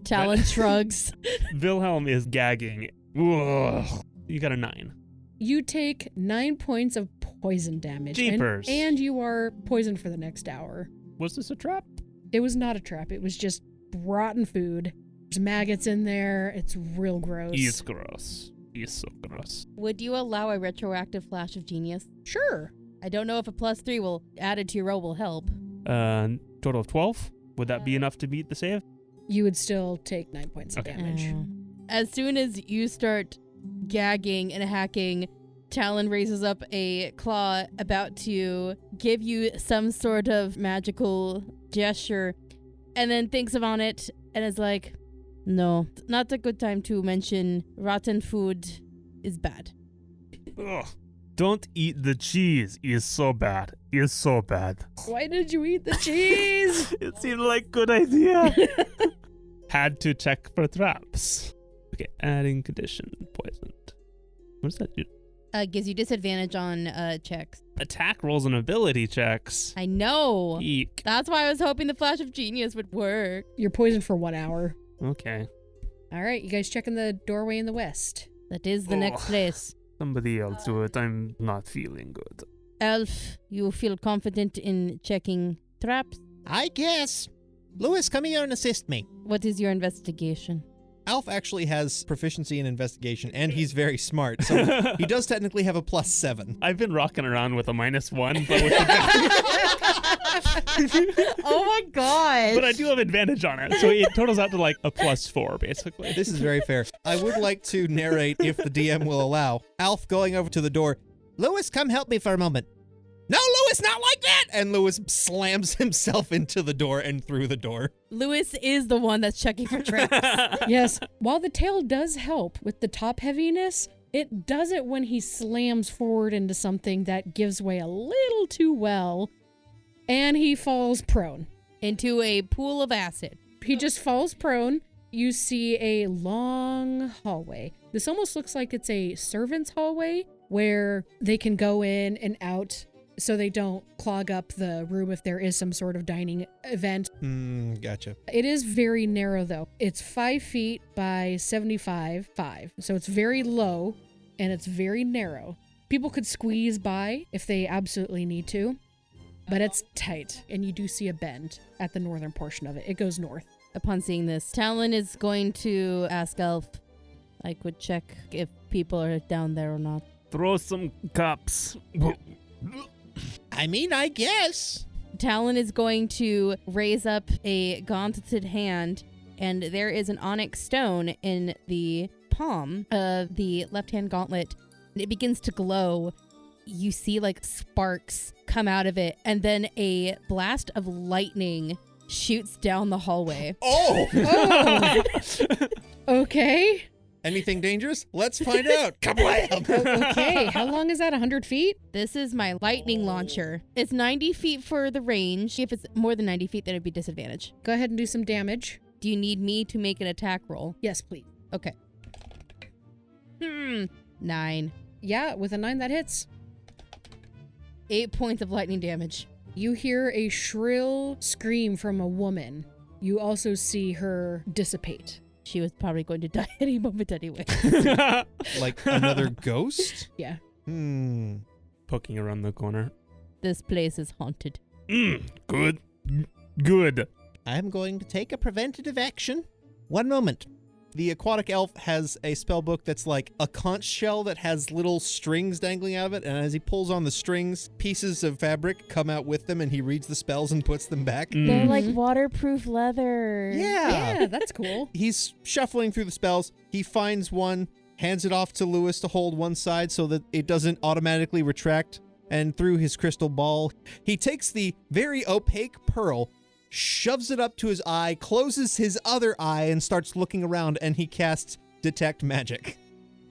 Talon shrugs. Wilhelm is gagging. Ugh. You got a 9. You take 9 points of poison damage. Jeepers. And you are poisoned for the next hour. Was this a trap? It was not a trap. It was just rotten food. There's maggots in there. It's real gross. It's gross. It's so gross. Would you allow a retroactive flash of genius? Sure. I don't know if a +3 will added to your roll will help. Total of 12? Would that be enough to beat the save? You would still take 9 points of Okay. damage. As soon as you start gagging and hacking, Talon raises up a claw about to give you some sort of magical gesture and then thinks on it and is like, no, not a good time to mention rotten food is bad. Ugh. Don't eat the cheese. It's so bad. It's so bad. Why did you eat the cheese? It seemed like good idea. Had to check for traps. Okay, adding condition. Poisoned. What does that do? Gives you disadvantage on checks. Attack rolls and ability checks. I know. Eek. That's why I was hoping the flash of genius would work. You're poisoned for 1 hour. Okay. All right, you guys checking the doorway in the west. That is the next place. Somebody else do it. I'm not feeling good. Elf, you feel confident in checking traps? I guess. Lewis, come here and assist me. What is your investigation? Alf actually has proficiency in investigation, and he's very smart, so he does technically have a +7. I've been rocking around with a -1, but with the Oh my god. but I do have advantage on it, so it totals out to like a +4, basically. This is very fair. I would like to narrate, if the DM will allow, Alf going over to the door. Lewis, come help me for a moment. No, Lewis, not like that! And Lewis slams himself into the door and through the door. Lewis is the one that's checking for traps. Yes, while the tail does help with the top heaviness, it doesn't when he slams forward into something that gives way a little too well, and he falls prone. Into a pool of acid. He just falls prone. You see a long hallway. This almost looks like it's a servant's hallway where they can go in and out so they don't clog up the room if there is some sort of dining event. Gotcha. It is very narrow though. It's 5 feet by 75, 5. So it's very low and it's very narrow. People could squeeze by if they absolutely need to, but it's tight and you do see a bend at the northern portion of it. It goes north. Upon seeing this, Talon is going to ask Elf, I could check if people are down there or not. Throw some cups. I mean, I guess. Talon is going to raise up a gauntleted hand, and there is an onyx stone in the palm of the left-hand gauntlet. It begins to glow. You see like sparks come out of it, and then a blast of lightning shoots down the hallway. Oh! Okay. Anything dangerous? Let's find out. Kablam! Okay. How long is that? 100 feet? This is my lightning launcher. It's 90 feet for the range. If it's more than 90 feet, then it'd be disadvantage. Go ahead and do some damage. Do you need me to make an attack roll? Yes, please. Okay. 9. Yeah, with a 9 that hits. 8 points of lightning damage. You hear a shrill scream from a woman. You also see her dissipate. She was probably going to die any moment anyway. Like another ghost? Yeah. Poking around the corner. This place is haunted. Good. Good. I'm going to take a preventative action. One moment. The aquatic elf has a spell book that's like a conch shell that has little strings dangling out of it, and as he pulls on the strings, pieces of fabric come out with them, and he reads the spells and puts them back. They're like Mhm. waterproof leather. Yeah, that's cool. He's shuffling through the spells. He finds one, hands it off to Lewis to hold one side so that it doesn't automatically retract, and through his crystal ball, he takes the very opaque pearl, shoves it up to his eye, closes his other eye, and starts looking around, and he casts Detect Magic.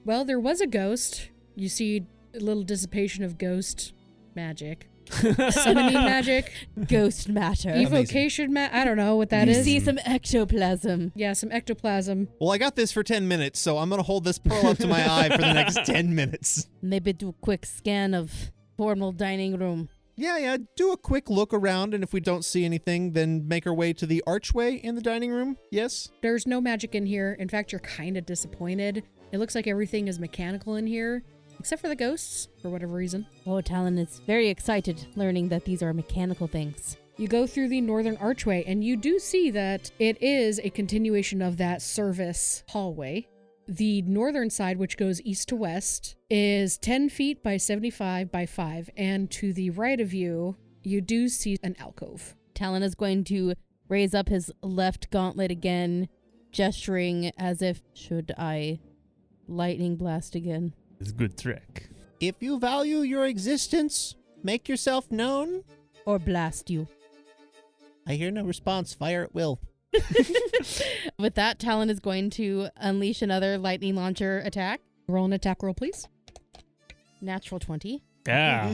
Well, there was a ghost. You see a little dissipation of ghost magic. Summoning magic. Ghost matter. Evocation I don't know what that You is. see some ectoplasm. Yeah, some ectoplasm. Well, I got this for 10 minutes, so I'm going to hold this pearl up to my eye for the next 10 minutes. Maybe do a quick scan of formal dining room. Yeah, do a quick look around, and if we don't see anything, then make our way to the archway in the dining room. Yes? There's no magic in here. In fact, you're kind of disappointed. It looks like everything is mechanical in here, except for the ghosts, for whatever reason. Oh, Talon is very excited learning that these are mechanical things. You go through the northern archway, and you do see that it is a continuation of that service hallway. The northern side, which goes east to west, is 10 feet by 75 by 5, and to the right of you, you do see an alcove. Talon is going to raise up his left gauntlet again, gesturing as if, should I lightning blast again? It's a good trick. If you value your existence, make yourself known. Or blast you. I hear no response. Fire at will. With that, Talon is going to unleash another lightning launcher attack. Roll an attack roll, please. Natural 20. Yeah.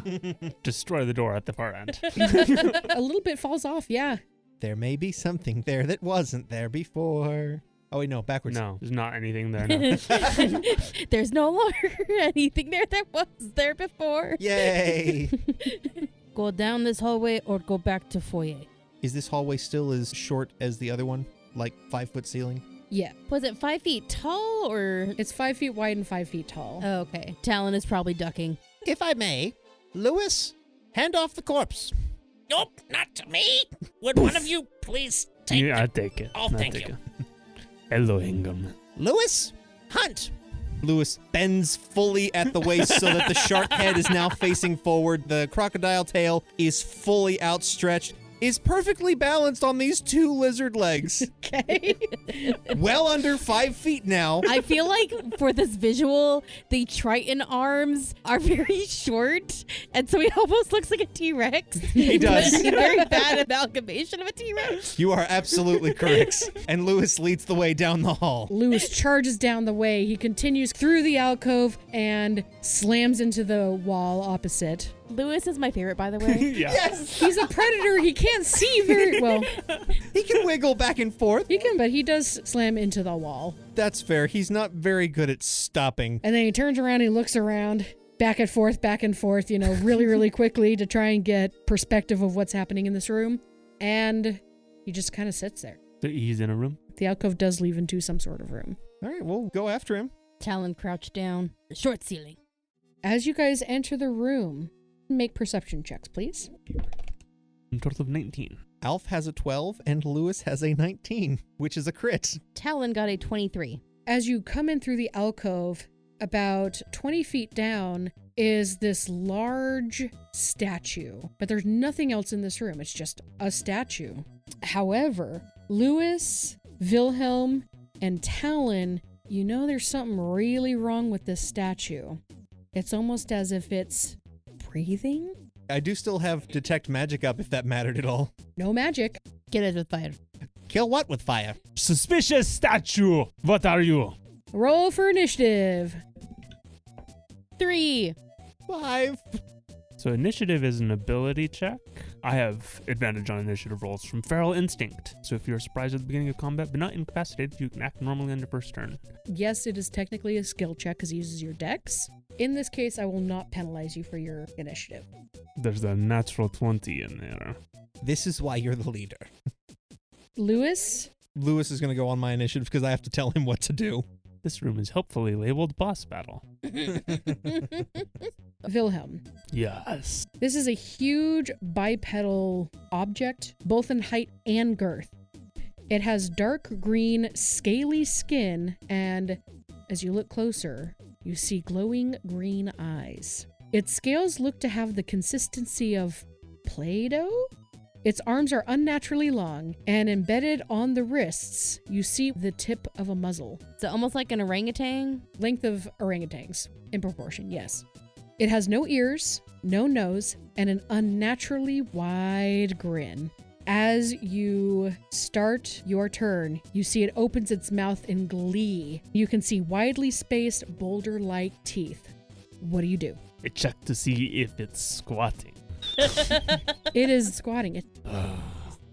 Destroy the door at the far end. A little bit falls off, yeah. There may be something there that wasn't there before. Oh, wait, no, backwards. No, there's not anything there now. There's no longer anything there that was there before. Yay! Go down this hallway or go back to foyer. Is this hallway still as short as the other one? Like 5-foot ceiling? Yeah. Was it 5 feet tall or? It's 5 feet wide and 5 feet tall. Oh, okay. Talon is probably ducking. If I may, Lewis, hand off the corpse. Nope, not to me. Would one of you please take Yeah, it? I'll take it. Oh, I'll thank take you. it. Hello, Hingham. Lewis, hunt. Lewis bends fully at the waist so that the shark head is now facing forward. The crocodile tail is fully outstretched, is perfectly balanced on these 2 lizard legs. Okay. Well under 5 feet now. I feel like for this visual, the Triton arms are very short, and so he almost looks like a T-Rex. He does. But a very bad amalgamation of a T-Rex. You are absolutely correct. And Lewis leads the way down the hall. Lewis charges down the way. He continues through the alcove and slams into the wall opposite. Lewis is my favorite, by the way. Yeah. Yes! He's a predator. He can't see very well. He can wiggle back and forth. He can, but he does slam into the wall. That's fair. He's not very good at stopping. And then he turns around and he looks around, back and forth, you know, really, really quickly to try and get perspective of what's happening in this room. And he just kind of sits there. So he's in a room? The alcove does lead into some sort of room. All right, we'll go after him. Talon crouched down. Short ceiling. As you guys enter the room, make perception checks, please. A total of 19. Alf has a 12 and Lewis has a 19, which is a crit. Talon got a 23. As you come in through the alcove, about 20 feet down is this large statue. But there's nothing else in this room. It's just a statue. However, Lewis, Wilhelm, and Talon, you know there's something really wrong with this statue. It's almost as if it's breathing? I do still have Detect Magic up if that mattered at all. No magic. Get it with fire. Kill what with fire? Suspicious statue! What are you? Roll for initiative. 3. 5. So initiative is an ability check. I have advantage on initiative rolls from Feral Instinct. So if you're surprised at the beginning of combat but not incapacitated, you can act normally on your first turn. Yes, it is technically a skill check because it uses your dex. In this case, I will not penalize you for your initiative. There's a natural 20 in there. This is why you're the leader. Lewis? Lewis is going to go on my initiative because I have to tell him what to do. This room is helpfully labeled boss battle. Wilhelm. Yes. This is a huge bipedal object, both in height and girth. It has dark green, scaly skin, and as you look closer, you see glowing green eyes. Its scales look to have the consistency of Play-Doh? Its arms are unnaturally long, and embedded on the wrists, you see the tip of a muzzle. Is it almost like an orangutan? Length of orangutans, in proportion, yes. It has no ears, no nose, and an unnaturally wide grin. as you start your turn, you see it opens its mouth in glee. You can see widely spaced boulder-like teeth. What do? I check to see if it's squatting. It is squatting.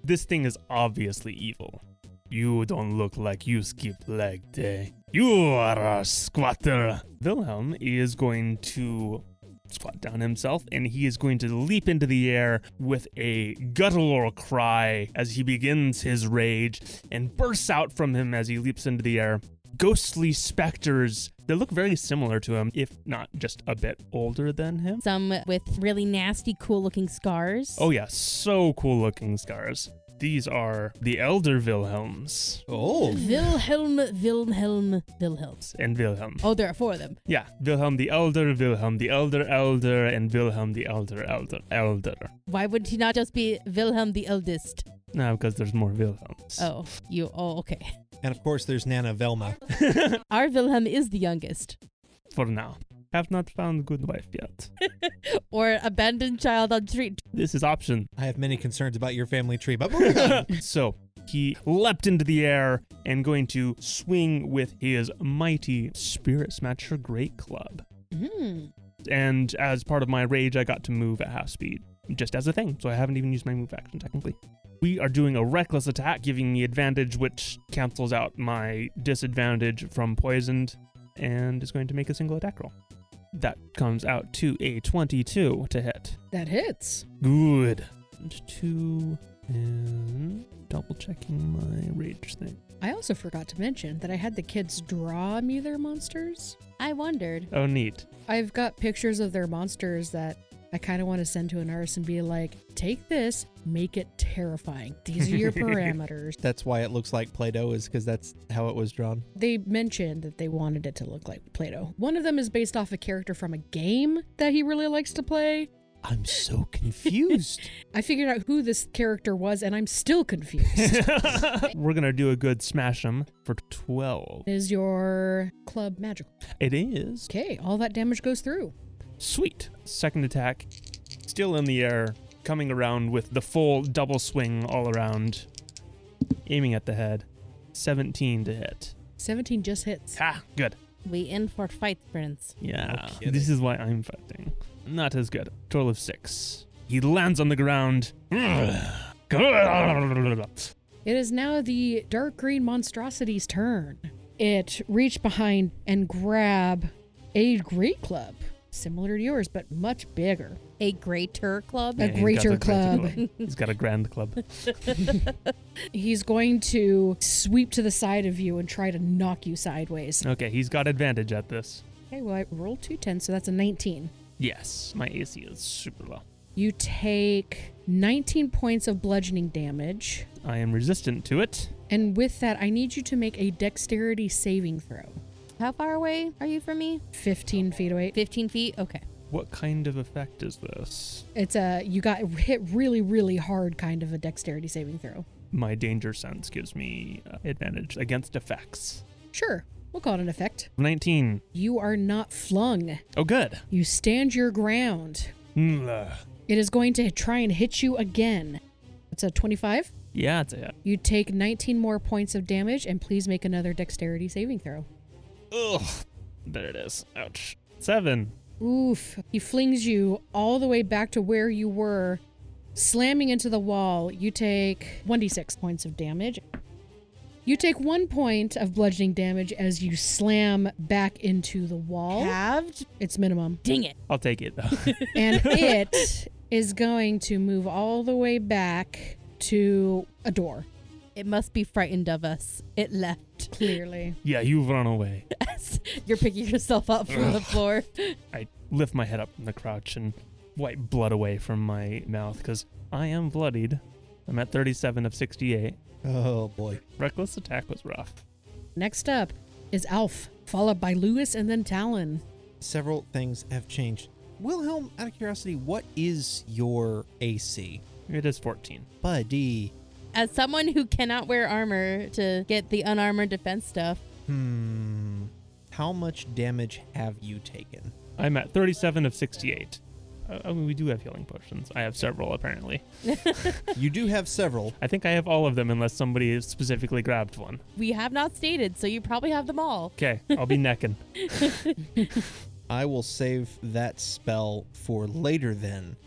This thing is obviously evil. You don't look like you skipped leg day. You are a squatter. Wilhelm is going to squat down himself, and he is going to leap into the air with a guttural cry as he begins his rage and bursts out from him as he leaps into the air. Ghostly specters that look very similar to him, if not just a bit older than him. Some with really nasty, cool-looking scars. Oh yeah, so cool looking scars. These are the Elder Wilhelms. Oh. Wilhelm. And Wilhelm. Oh, there are 4 of them. Yeah, Wilhelm the Elder, Wilhelm the Elder, and Wilhelm the Elder. Why would he not just be Wilhelm the eldest? No, because there's more Wilhelms. Oh, okay. And of course, there's Nana Velma. Our Wilhelm is the youngest. For now. Have not found good wife yet. Or abandoned child on street. This is option. I have many concerns about your family tree, but moving on. So, he leapt into the air and going to swing with his mighty Spirit Smasher Great Club. Mm. And as part of my rage, I got to move at half speed, just as a thing. So I haven't even used my move action, technically. We are doing a reckless attack, giving me advantage, which cancels out my disadvantage from poisoned, and is going to make a single attack roll. That comes out to a 22 to hit. That hits. Good. And 2, and double checking my rage thing. I also forgot to mention that I had the kids draw me their monsters. I wondered. Oh, neat. I've got pictures of their monsters that I kind of want to send to an artist and be like, take this, make it terrifying. These are your parameters. That's why it looks like Play-Doh, is because that's how it was drawn. They mentioned that they wanted it to look like Play-Doh. One of them is based off a character from a game that he really likes to play. I'm so confused. I figured out who this character was, and I'm still confused. We're going to do a good smash 'em for 12. Is your club magical? It is. Okay, all that damage goes through. Sweet. Second attack, still in the air, coming around with the full double swing all around, aiming at the head. 17 to hit. 17 just hits. Ah, good. We in for fight, Prince. Yeah, kidding. this is why I'm fighting. Not as good. Total of 6. He lands on the ground. It is now the dark green monstrosity's turn. It reached behind and grab a great club, similar to yours, but much bigger. A greater club? A greater club. He's got a grand club. He's going to sweep to the side of you and try to knock you sideways. Okay, he's got advantage at this. Okay, well, I rolled 2 10s, so that's a 19. Yes, my AC is super low. You take 19 points of bludgeoning damage. I am resistant to it. And with that, I need you to make a dexterity saving throw. How far away are you from me? 15 feet away. 15 feet? Okay. What kind of effect is this? It's you got hit really, really hard kind of a dexterity saving throw. My danger sense gives me advantage against effects. Sure, we'll call it an effect. 19. You are not flung. Oh, good. You stand your ground. Yeah, It is going to try and hit you again. It's a 25. it's a hit. You take 19 more points of damage, and please make another dexterity saving throw. Ugh. There it is. Ouch. 7. Oof. He flings you all the way back to where you were, slamming into the wall. You take 1d6 points of damage. You take 1 point of bludgeoning damage as you slam back into the wall. Halved? It's minimum. Dang it. I'll take it, though. And it is going to move all the way back to a door. It must be frightened of us. It left. Clearly. Yeah, you've run away. You're picking yourself up from the floor. I lift my head up from the crouch and wipe blood away from my mouth because I am bloodied. I'm at 37 of 68. Oh, boy. Reckless attack was rough. Next up is Alf, followed by Lewis and then Talon. Several things have changed. Wilhelm, out of curiosity, what is your AC? It is 14. Buddy. As someone who cannot wear armor to get the unarmored defense stuff, How much damage have you taken? I'm at 37 of 68. I mean, we do have healing potions. I have several, apparently. You do have several. I think I have all of them unless somebody has specifically grabbed one. We have not stated, so you probably have them all. Okay, I'll be necking. I will save that spell for later then.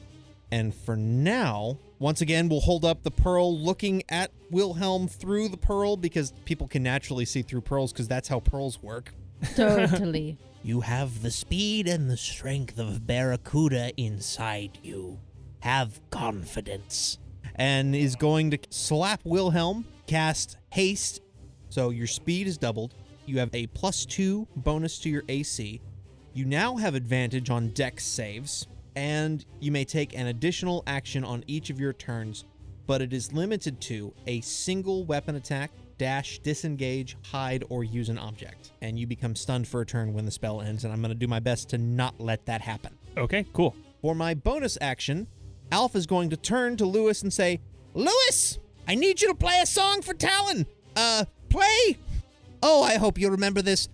And for now, once again, we'll hold up the pearl looking at Wilhelm through the pearl because people can naturally see through pearls because that's how pearls work. Totally. You have the speed and the strength of Barracuda inside you. Have confidence. And is going to slap Wilhelm, cast haste. So your speed is doubled. You have a +2 bonus to your AC. You now have advantage on dex saves. And you may take an additional action on each of your turns, but it is limited to a single weapon attack, dash, disengage, hide, or use an object. And you become stunned for a turn when the spell ends, and I'm going to do my best to not let that happen. Okay, cool. For my bonus action, Alf is going to turn to Lewis and say, Lewis, I need you to play a song for Talon. Play. Oh, I hope you remember this.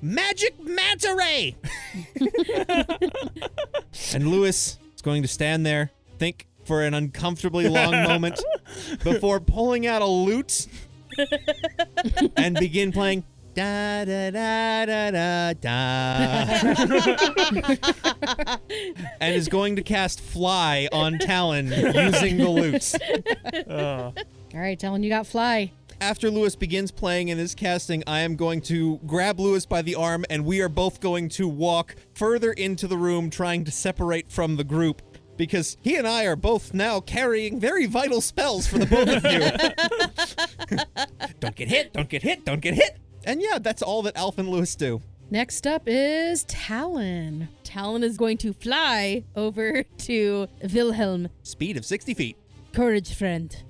Magic Manta Ray! And Lewis is going to stand there, think for an uncomfortably long moment before pulling out a lute and begin playing da da da da da da. And is going to cast Fly on Talon using the lute. All right, Talon, you got fly. After Lewis begins playing and is casting, I am going to grab Lewis by the arm, and we are both going to walk further into the room, trying to separate from the group, because he and I are both now carrying very vital spells for the both of you. Don't get hit, don't get hit, don't get hit. And yeah, that's all that Alf and Lewis do. Next up is Talon. Talon is going to fly over to Wilhelm, Speed of 60 feet. courage friend,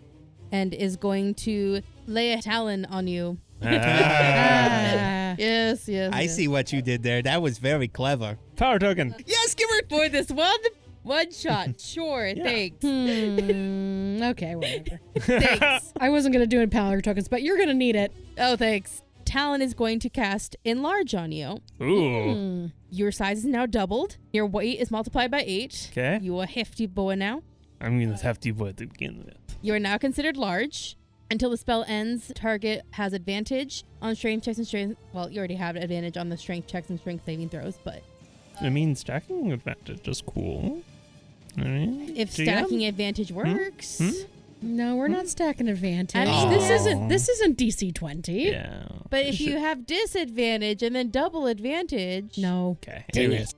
and is going to lay a talon on you. Ah. Yes. I see what you did there. That was very clever. Power token. Yes, give her. For this one shot. Sure, thanks. Okay, whatever. Thanks. I wasn't going to do any power tokens, but you're going to need it. Oh, thanks. Talon is going to cast Enlarge on you. Ooh. Your size is now doubled. Your weight is multiplied by 8. Okay. You are a hefty boy now. I'm going to have to boy to begin with. You are now considered large. Until the spell ends, target has advantage on strength checks and strength. Well, you already have advantage on the strength checks and strength saving throws, but I mean, stacking advantage is cool. All right. if GM? stacking advantage works, No, we're not stacking advantage. I mean, This isn't DC 20. Yeah. but if you have disadvantage and then double advantage, No. Okay. Dang anyways.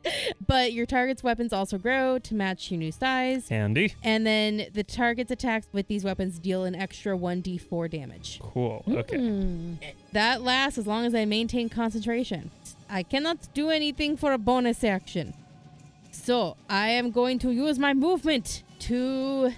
But your target's weapons also grow to match your new size. Handy. And then the target's attacks with these weapons deal an extra 1d4 damage. Cool. Okay. That lasts as long as I maintain concentration. I cannot do anything for a bonus action. So I am going to use my movement to...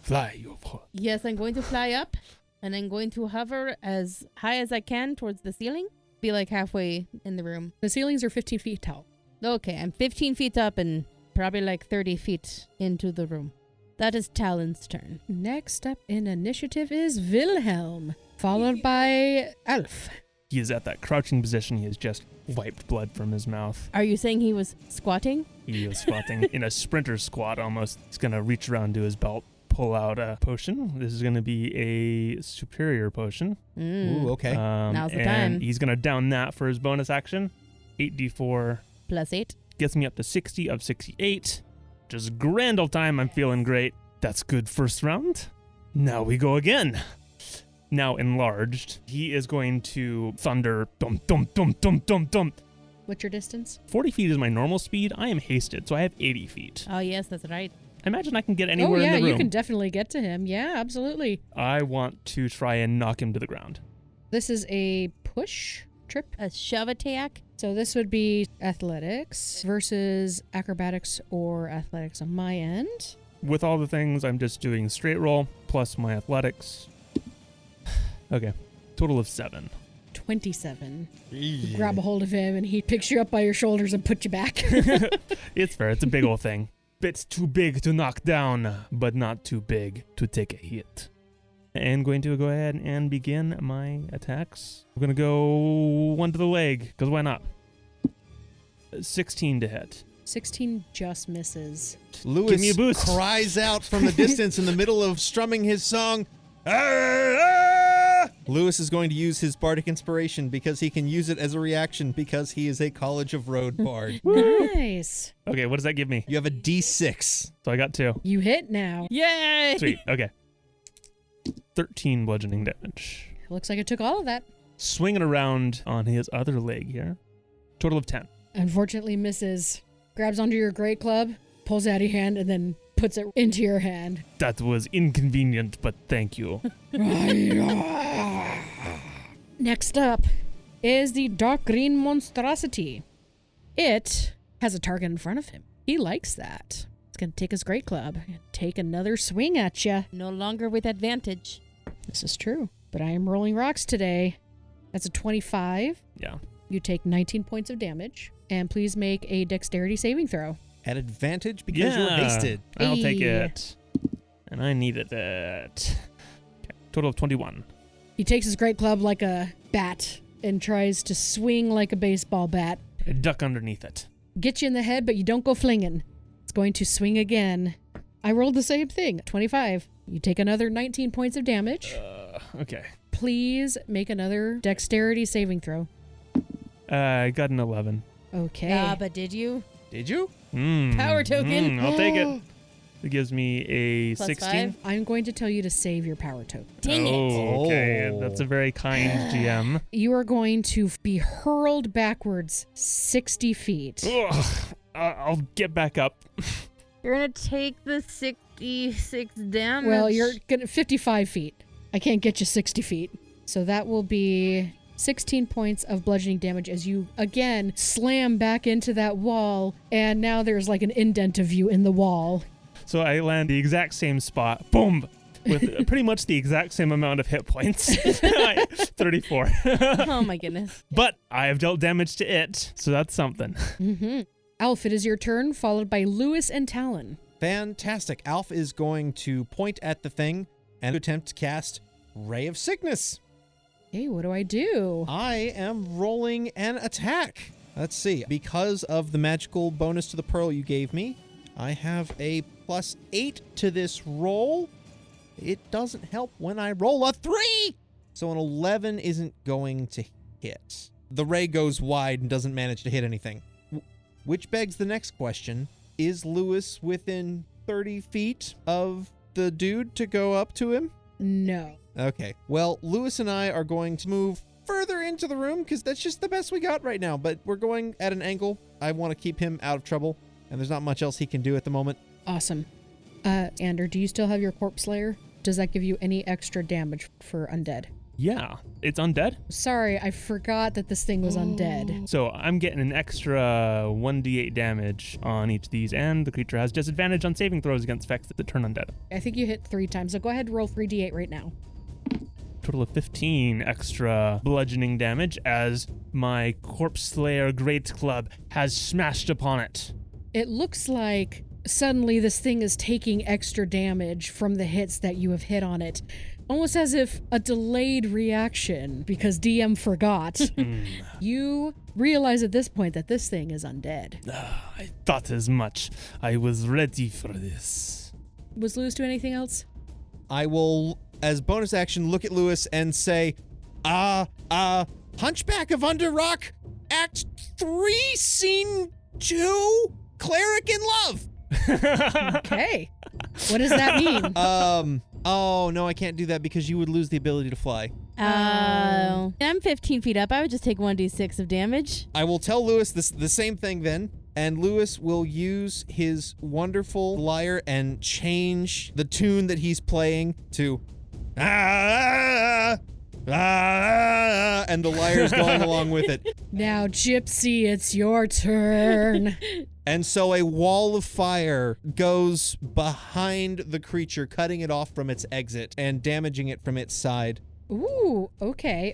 Fly, you fool. Yes, I'm going to fly up. And I'm going to hover as high as I can towards the ceiling. Be like halfway in the room. The ceilings are 15 feet tall. Okay, I'm 15 feet up and probably like 30 feet into the room. That is Talon's turn. Next up in initiative is Wilhelm, followed by Alf. He is at that crouching position. He has just wiped blood from his mouth. Are you saying he was squatting? He is squatting in a sprinter squat almost. He's going to reach around to his belt, pull out a potion. This is going to be a superior potion. Ooh, okay. Now's the and time. He's going to down that for his bonus action. 8d4 Plus 8. gets me up to 60 of 68. Just grand old time. I'm feeling great. That's good first round. Now we go again. Now enlarged. He is going to thunder. Dum, dum, dum, dum, dum, dum. What's your distance? 40 feet is my normal speed. I am hasted, so I have 80 feet. Oh, yes, that's right. I imagine I can get anywhere oh, yeah, in the room. you can definitely get to him. Yeah, absolutely. I want to try and knock him to the ground. This is a push trip. A shove attack. So this would be athletics versus acrobatics or athletics on my end. With all the things, I'm just doing straight roll plus my athletics. Okay, total of 7. 27. You grab a hold of him and he picks you up by your shoulders and puts you back. It's fair. It's a big old thing. Bit too big to knock down, but not too big to take a hit. And going to go ahead and begin my attacks. I'm going to go one to the leg, because why not? 16 to hit. 16 just misses. Lewis Give me a boost. cries out from the distance in the middle of strumming his song. "Ah!" Lewis is going to use his bardic inspiration because he can use it as a reaction because he is a College of Road bard. Nice. Okay, what does that give me? You have a D6. So I got 2. You hit now. Yay! Sweet. Okay. 13 bludgeoning damage. Looks like it took all of that. Swinging around on his other leg here. Total of 10. Unfortunately misses. Grabs onto your great club, pulls it out of your hand, and then puts it into your hand. That was inconvenient, but thank you. Next up is the dark green monstrosity. It has a target in front of him. He likes that. It's going to take his great club and take another swing at you. No longer with advantage. This is true, but I am rolling rocks today. That's a 25. Yeah. You take 19 points of damage, and please make a dexterity saving throw. At advantage because you're hasted. I'll take Hey. it. And I needed it. Okay. Total of 21. He takes his great club like a bat and tries to swing like a baseball bat. I duck underneath it. Get you in the head, but you don't go flinging. It's going to swing again. I rolled the same thing, 25. You take another 19 points of damage. Okay. Please make another dexterity saving throw. I got an 11. Okay. But did you? Did you? Power token. I'll take it. It gives me a Plus 16. 5. I'm going to tell you to save your power token. Dang it. Okay. Oh. That's a very kind GM. You are going to be hurled backwards 60 feet. Ugh. I'll get back up. You're going to take the 66 damage. Well, you're gonna 55 feet. I can't get you 60 feet. So that will be 16 points of bludgeoning damage as you again slam back into that wall, and now there's like an indent of you in the wall. So I land the exact same spot. Boom. With pretty much the exact same amount of hit points. 34. Oh my goodness. But I have dealt damage to it, so that's something. Mm-hmm. Alf, it is your turn, followed by Lewis and Talon. Fantastic. Alf is going to point at the thing and attempt to cast Ray of Sickness. Hey, what do I do? I am rolling an attack. Let's see. Because of the magical bonus to the pearl you gave me, I have a +8 to this roll. It doesn't help when I roll a 3. So an 11 isn't going to hit. The ray goes wide and doesn't manage to hit anything. Which begs the next question. Is Lewis within 30 feet of the dude to go up to him? No. Okay. Well, Lewis and I are going to move further into the room because that's just the best we got right now. But we're going at an angle. I want to keep him out of trouble, and there's not much else he can do at the moment. Awesome. Ander, do you still have your Corpse Slayer? Does that give you any extra damage for undead? Yeah. It's undead. Sorry, I forgot that this thing was undead. So I'm getting an extra 1d8 damage on each of these, and the creature has disadvantage on saving throws against effects that turn undead. I think you hit 3 times, so go ahead and roll 3d8 right now. Total of 15 extra bludgeoning damage as my Corpse Slayer Great Club has smashed upon it. It looks like suddenly this thing is taking extra damage from the hits that you have hit on it. Almost as if a delayed reaction because DM forgot. You realize at this point that this thing is undead. I thought as much. I was ready for this. Was Lewis doing anything else? I will, as bonus action, look at Lewis and say, Hunchback of Underrock, Act 3, Scene 2, Cleric in Love. Okay. What does that mean? Oh, no, I can't do that because you would lose the ability to fly. I'm 15 feet up. I would just take 1d6 of damage. I will tell Lewis the same thing then, and Lewis will use his wonderful lyre and change the tune that he's playing to and the lyre's going along with it. Now, Gypsy, it's your turn. And so a wall of fire goes behind the creature, cutting it off from its exit and damaging it from its side. Ooh, okay.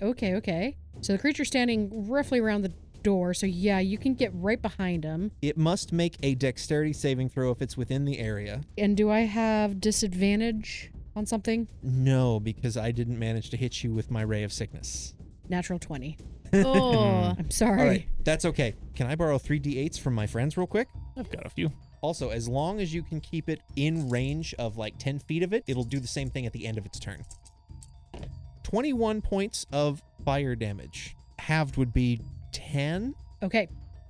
So the creature's standing roughly around the door, so yeah, you can get right behind him. It must make a dexterity saving throw if it's within the area. And do I have disadvantage on something? No, because I didn't manage to hit you with my Ray of Sickness. Natural 20. Oh. I'm sorry. All right, that's okay. Can I borrow 3d8s from my friends real quick? I've got a few. Also, as long as you can keep it in range of like 10 feet of it, it'll do the same thing at the end of its turn. 21 points of fire damage. Halved would be 10. Okay.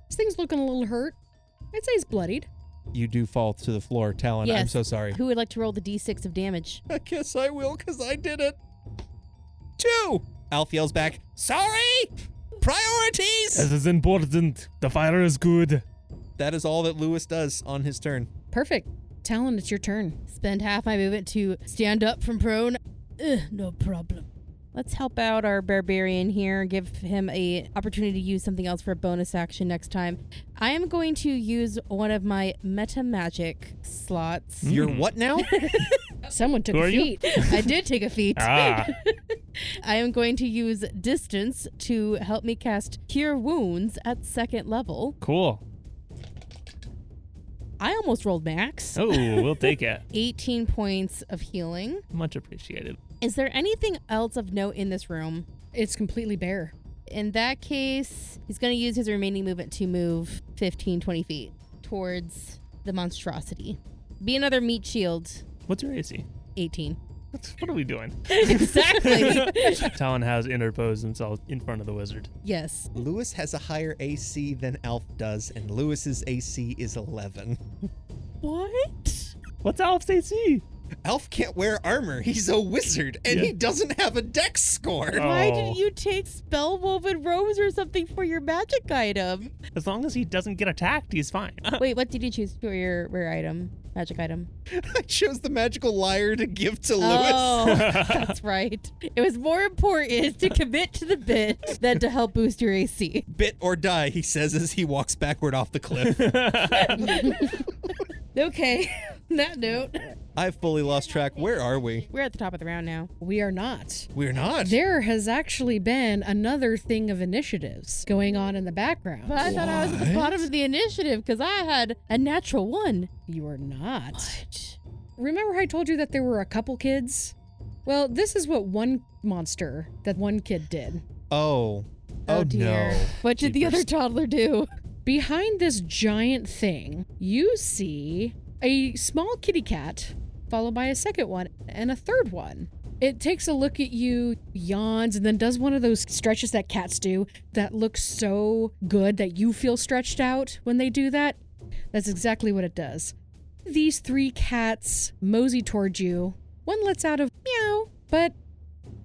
This thing's looking a little hurt. I'd say it's bloodied. You do fall to the floor, Talon. I'm Yes. so sorry. Who would like to roll the d6 of damage? I guess I will, because I did it. 2! Alf yells back, sorry! Priorities! This is important. The fire is good. That is all that Lewis does on his turn. Perfect. Talon, it's your turn. Spend half my movement to stand up from prone. No problem. Let's help out our barbarian here. Give him a opportunity to use something else for a bonus action next time. I am going to use one of my meta magic slots. You're what now? Someone took Who a are you? feat. I did take a feat. Ah. I am going to use distance to help me cast Cure Wounds at 2nd level. Cool. I almost rolled max. Oh, we'll take it. 18 points of healing. Much appreciated. Is there anything else of note in this room? It's completely bare. In that case, he's going to use his remaining movement to move 15, 20 feet towards the monstrosity. Be another meat shield. What's your AC? 18. What are we doing? Exactly. Talon has interposed himself in front of the wizard. Yes. Lewis has a higher AC than Alf does, and Lewis's AC is 11. What? What's Alf's AC? Alf can't wear armor. He's a wizard, and Yeah. he doesn't have a dex score. Why Oh. didn't you take spell woven robes or something for your magic item? As long as he doesn't get attacked, he's fine. Wait, what did you choose for your rare item? Magic item? I chose the magical lyre to give to Lewis. Oh, that's right. It was more important to commit to the bit than to help boost your AC. Bit or die, he says as he walks backward off the cliff. Okay, on that note, I've fully lost track. Where are we? we're at the top of the round now. We are not. We're not. There has actually been another thing of initiatives going on in the background. But I thought I was at the bottom of the initiative because I had a natural 1. You are not. What? Remember how I told you that there were a couple kids? Well, this is what one monster that one kid did. Oh. Oh, dear. no. What did the other toddler do? Behind this giant thing, you see a small kitty cat, followed by a second one and a third one. It takes a look at you, yawns, and then does one of those stretches that cats do that looks so good that you feel stretched out when they do that. That's exactly what it does. These 3 cats mosey towards you. One lets out a meow, but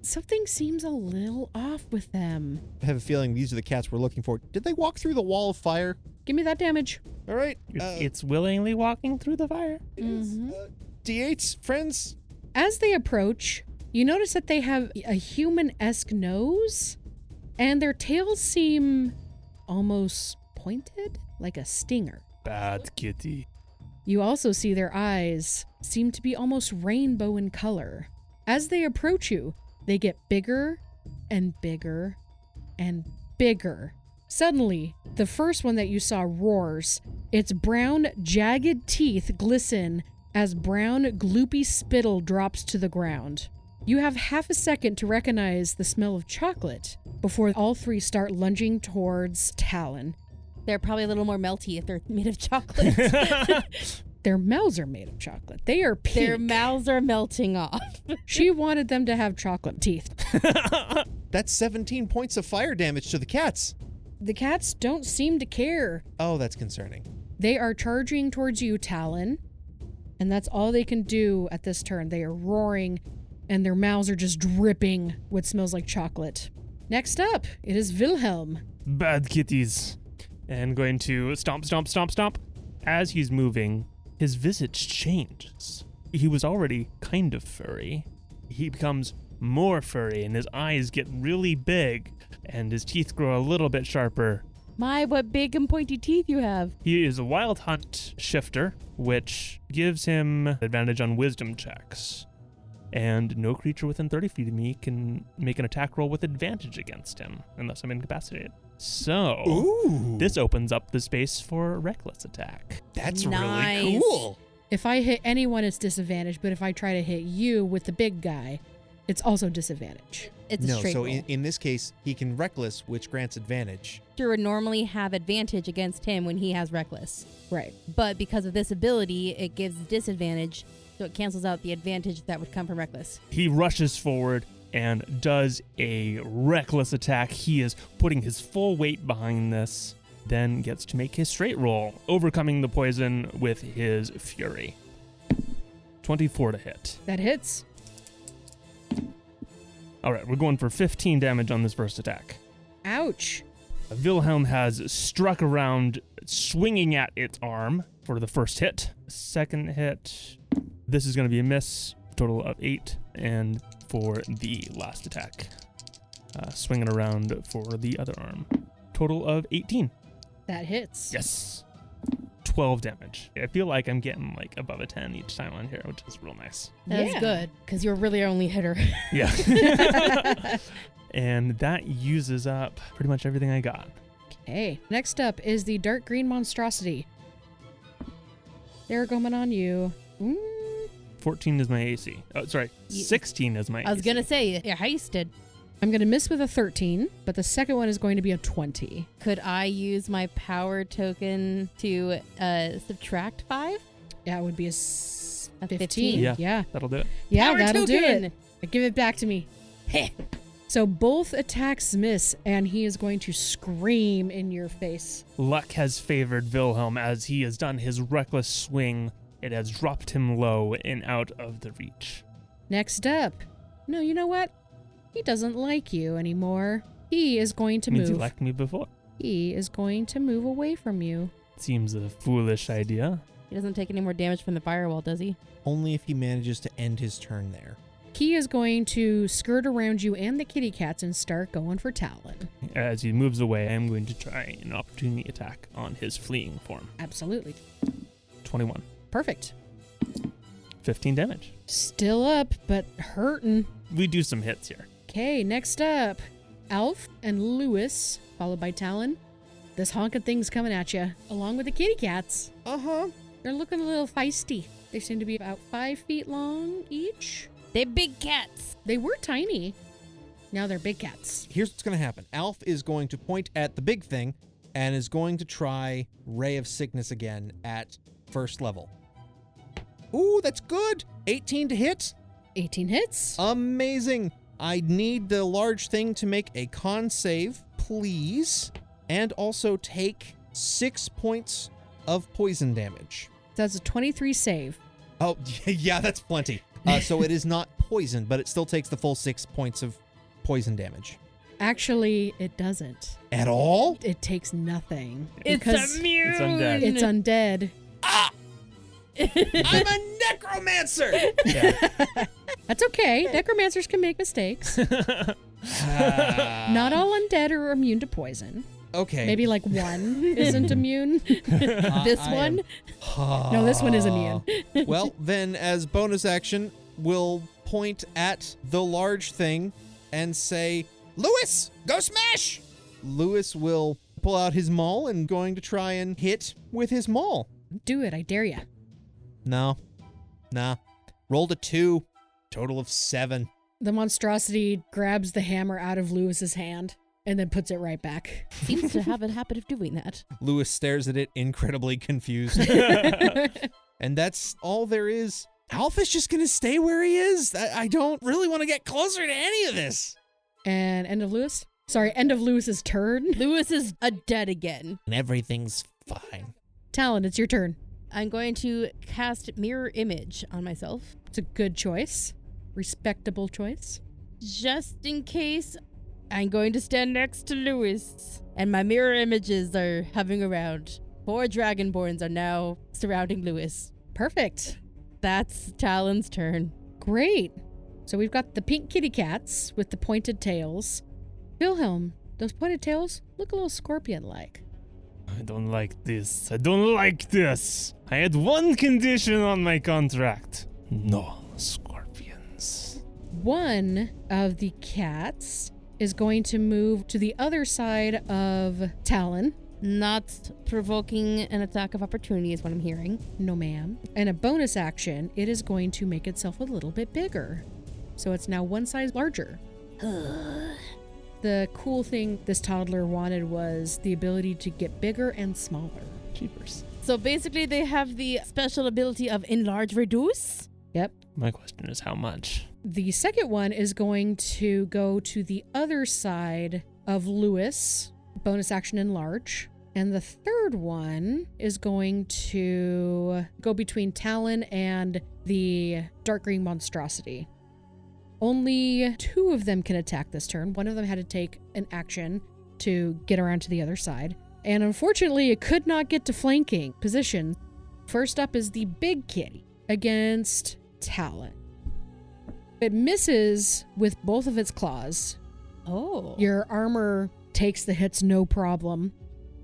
something seems a little off with them. I have a feeling these are the cats we're looking for. Did they walk through the wall of fire? Give me that damage. All right. It's willingly walking through the fire. D8s, friends. As they approach, you notice that they have a human-esque nose, and their tails seem almost pointed, like a stinger. Bad kitty. You also see their eyes seem to be almost rainbow in color. As they approach you, they get bigger and bigger and bigger. Suddenly, the first one that you saw roars. Its brown, jagged teeth glisten as brown, gloopy spittle drops to the ground. You have half a second to recognize the smell of chocolate before all 3 start lunging towards Talon. They're probably a little more melty if they're made of chocolate. Their mouths are made of chocolate. They are pink. Their mouths are melting off. She wanted them to have chocolate teeth. That's 17 points of fire damage to the cats. The cats don't seem to care. Oh, that's concerning. They are charging towards you, Talon, and that's all they can do at this turn. They are roaring, and their mouths are just dripping what smells like chocolate. Next up, it is Wilhelm. Bad kitties. And going to stomp, stomp, stomp, stomp. As he's moving, his visage changes. He was already kind of furry. He becomes more furry, and his eyes get really big, and his teeth grow a little bit sharper. My, what big and pointy teeth you have. He is a wild hunt shifter, which gives him advantage on wisdom checks. And no creature within 30 feet of me can make an attack roll with advantage against him, unless I'm incapacitated. So, Ooh. this opens up the space for a reckless attack. That's Nice. really cool. If I hit anyone, it's disadvantage, but if I try to hit you with the big guy, It's also disadvantage. It's a No, straight so roll. in this case, he can reckless, which grants advantage. Sure would normally have advantage against him when he has reckless. Right. But because of this ability, it gives disadvantage, so it cancels out the advantage that would come from reckless. He rushes forward and does a reckless attack. He is putting his full weight behind this, then gets to make his straight roll, overcoming the poison with his fury. 24 to hit. That hits. All right, we're going for 15 damage on this first attack. Ouch. Wilhelm has struck around, swinging at its arm for the first hit. Second hit, this is going to be a miss, total of 8. And for the last attack, swinging around for the other arm, total of 18. That hits. Yes. 12 damage. I feel like I'm getting like above a 10 each time on here, which is real nice. That's Yeah. good, because you're really our only hitter. Yeah. And that uses up pretty much everything I got. Okay. Next up is the dark green monstrosity. They're going on you. 14 is my AC. Oh, sorry. 16 is my AC. I was going to say, you're heisted. I'm going to miss with a 13, but the second one is going to be a 20. Could I use my power token to subtract 5? Yeah, it would be a A 15. 15? Yeah. That'll do it. Yeah, Power that'll do token! it. Give it back to me. So both attacks miss, and he is going to scream in your face. Luck has favored Wilhelm as he has done his reckless swing. It has dropped him low and out of the reach. Next up. No, you know what? He doesn't like you anymore. He is going to Means move. he liked me before. He is going to move away from you. Seems a foolish idea. He doesn't take any more damage from the firewall, does he? Only if he manages to end his turn there. He is going to skirt around you and the kitty cats and start going for Talon. As he moves away, I'm going to try an opportunity attack on his fleeing form. Absolutely. 21. Perfect. 15 damage. Still up, but hurting. We do some hits here. Okay, next up. Alf and Lewis, followed by Talon. This honking thing's coming at you, along with the kitty cats. Uh-huh. They're looking a little feisty. They seem to be about 5 feet long each. They're big cats. They were tiny. Now they're big cats. Here's what's going to happen. Alf is going to point at the big thing and is going to try Ray of Sickness again at first level. Ooh, that's good. 18 to hit. 18 hits. Amazing. I need the large thing to make a con save, please. And also take 6 points of poison damage. That's a 23 save. Oh, yeah, that's plenty. So it is not poisoned, but it still takes the full 6 points of poison damage. Actually, it doesn't. At all? It takes nothing. It's because immune. It's undead. It's undead. I'm a necromancer! That's okay. Necromancers can make mistakes. Not all undead are immune to poison. Okay. Maybe like one isn't immune. This one? No, this one is immune. Well, then, as bonus action, we'll point at the large thing and say, Lewis, go smash! Lewis will pull out his maul and going to try and hit with his maul. Do it. I dare you. No. Nah. Rolled a 2. Total of 7. The monstrosity grabs the hammer out of Lewis's hand and then puts it right back. Seems to have a habit of doing that. Lewis stares at it, incredibly confused. And that's all there is. Alpha's just going to stay where he is. I don't really want to get closer to any of this. And end of Lewis? Sorry, end of Lewis's turn. Lewis is dead again. And everything's fine. Talon, it's your turn. I'm going to cast Mirror Image on myself, It's a good choice. Respectable choice. just in case. I'm going to stand next to Lewis, and my mirror images are hovering around. 4 Dragonborns are now surrounding Lewis. Perfect. That's Talon's turn. Great. So we've got the pink kitty cats with the pointed tails. Wilhelm, those pointed tails look a little scorpion-like. I don't like this. I don't like this. I had one condition on my contract. No scorpions. One of the cats is going to move to the other side of Talon. Not provoking an attack of opportunity is what I'm hearing. No, ma'am. And a bonus action, it is going to make itself a little bit bigger. So it's now one size larger. The cool thing this toddler wanted was the ability to get bigger and smaller. Cheapers. So basically, they have the special ability of enlarge, reduce. Yep. My question is how much? The second one is going to go to the other side of Lewis, bonus action enlarge. And the third one is going to go between Talon and the dark green monstrosity. Only 2 of them can attack this turn. One of them had to take an action to get around to the other side. And unfortunately, it could not get to flanking position. First up is the big kitty against Talon. It misses with both of its claws. Oh. Your armor takes the hits no problem.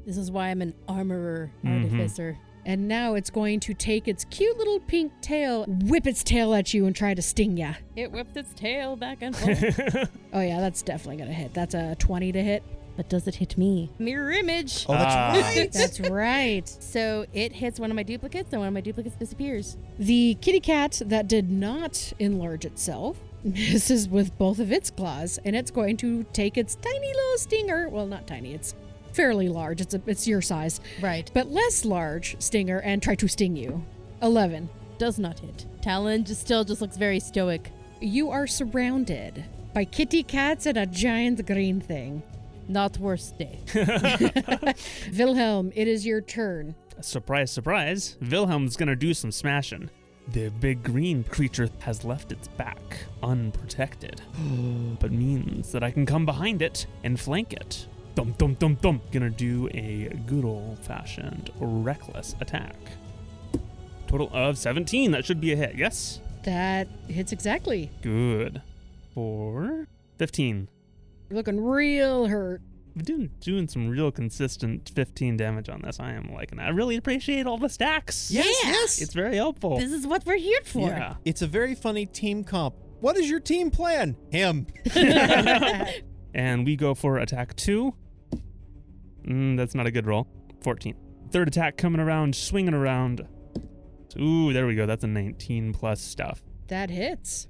This is why I'm an armorer Mhm. artificer. And now it's going to take its cute little pink tail, whip its tail at you and try to sting ya. It whipped its tail back and forth. Oh yeah, that's definitely going to hit. That's a 20 to hit. But does it hit me? Mirror image. Oh, that's right. That's right. So it hits one of my duplicates, and one of my duplicates disappears. The kitty cat that did not enlarge itself misses with both of its claws, and it's going to take its tiny little stinger. Well, not tiny. It's fairly large. It's your size, Right. but less large stinger, and try to sting you. 11. Does not hit. Talon just looks very stoic. You are surrounded by kitty cats and a giant green thing. Not worst day. Wilhelm, it is your turn. Surprise, surprise. Wilhelm's gonna do some smashing. The big green creature has left its back unprotected, but means that I can come behind it and flank it. Dum dum dum dum. Gonna do a good old-fashioned reckless attack. Total of 17. That should be a hit. Yes. That hits exactly. Good. For 15. You're looking real hurt. I'm doing some real consistent 15 damage on this. I am liking that. I really appreciate all the stacks. Yes. It's very helpful. This is what we're here for. Yeah. It's a very funny team comp. What is your team plan? Him. And we go for attack 2. That's not a good roll. 14. Third attack coming around, swinging around. Ooh, there we go. That's a 19 plus stuff. That hits.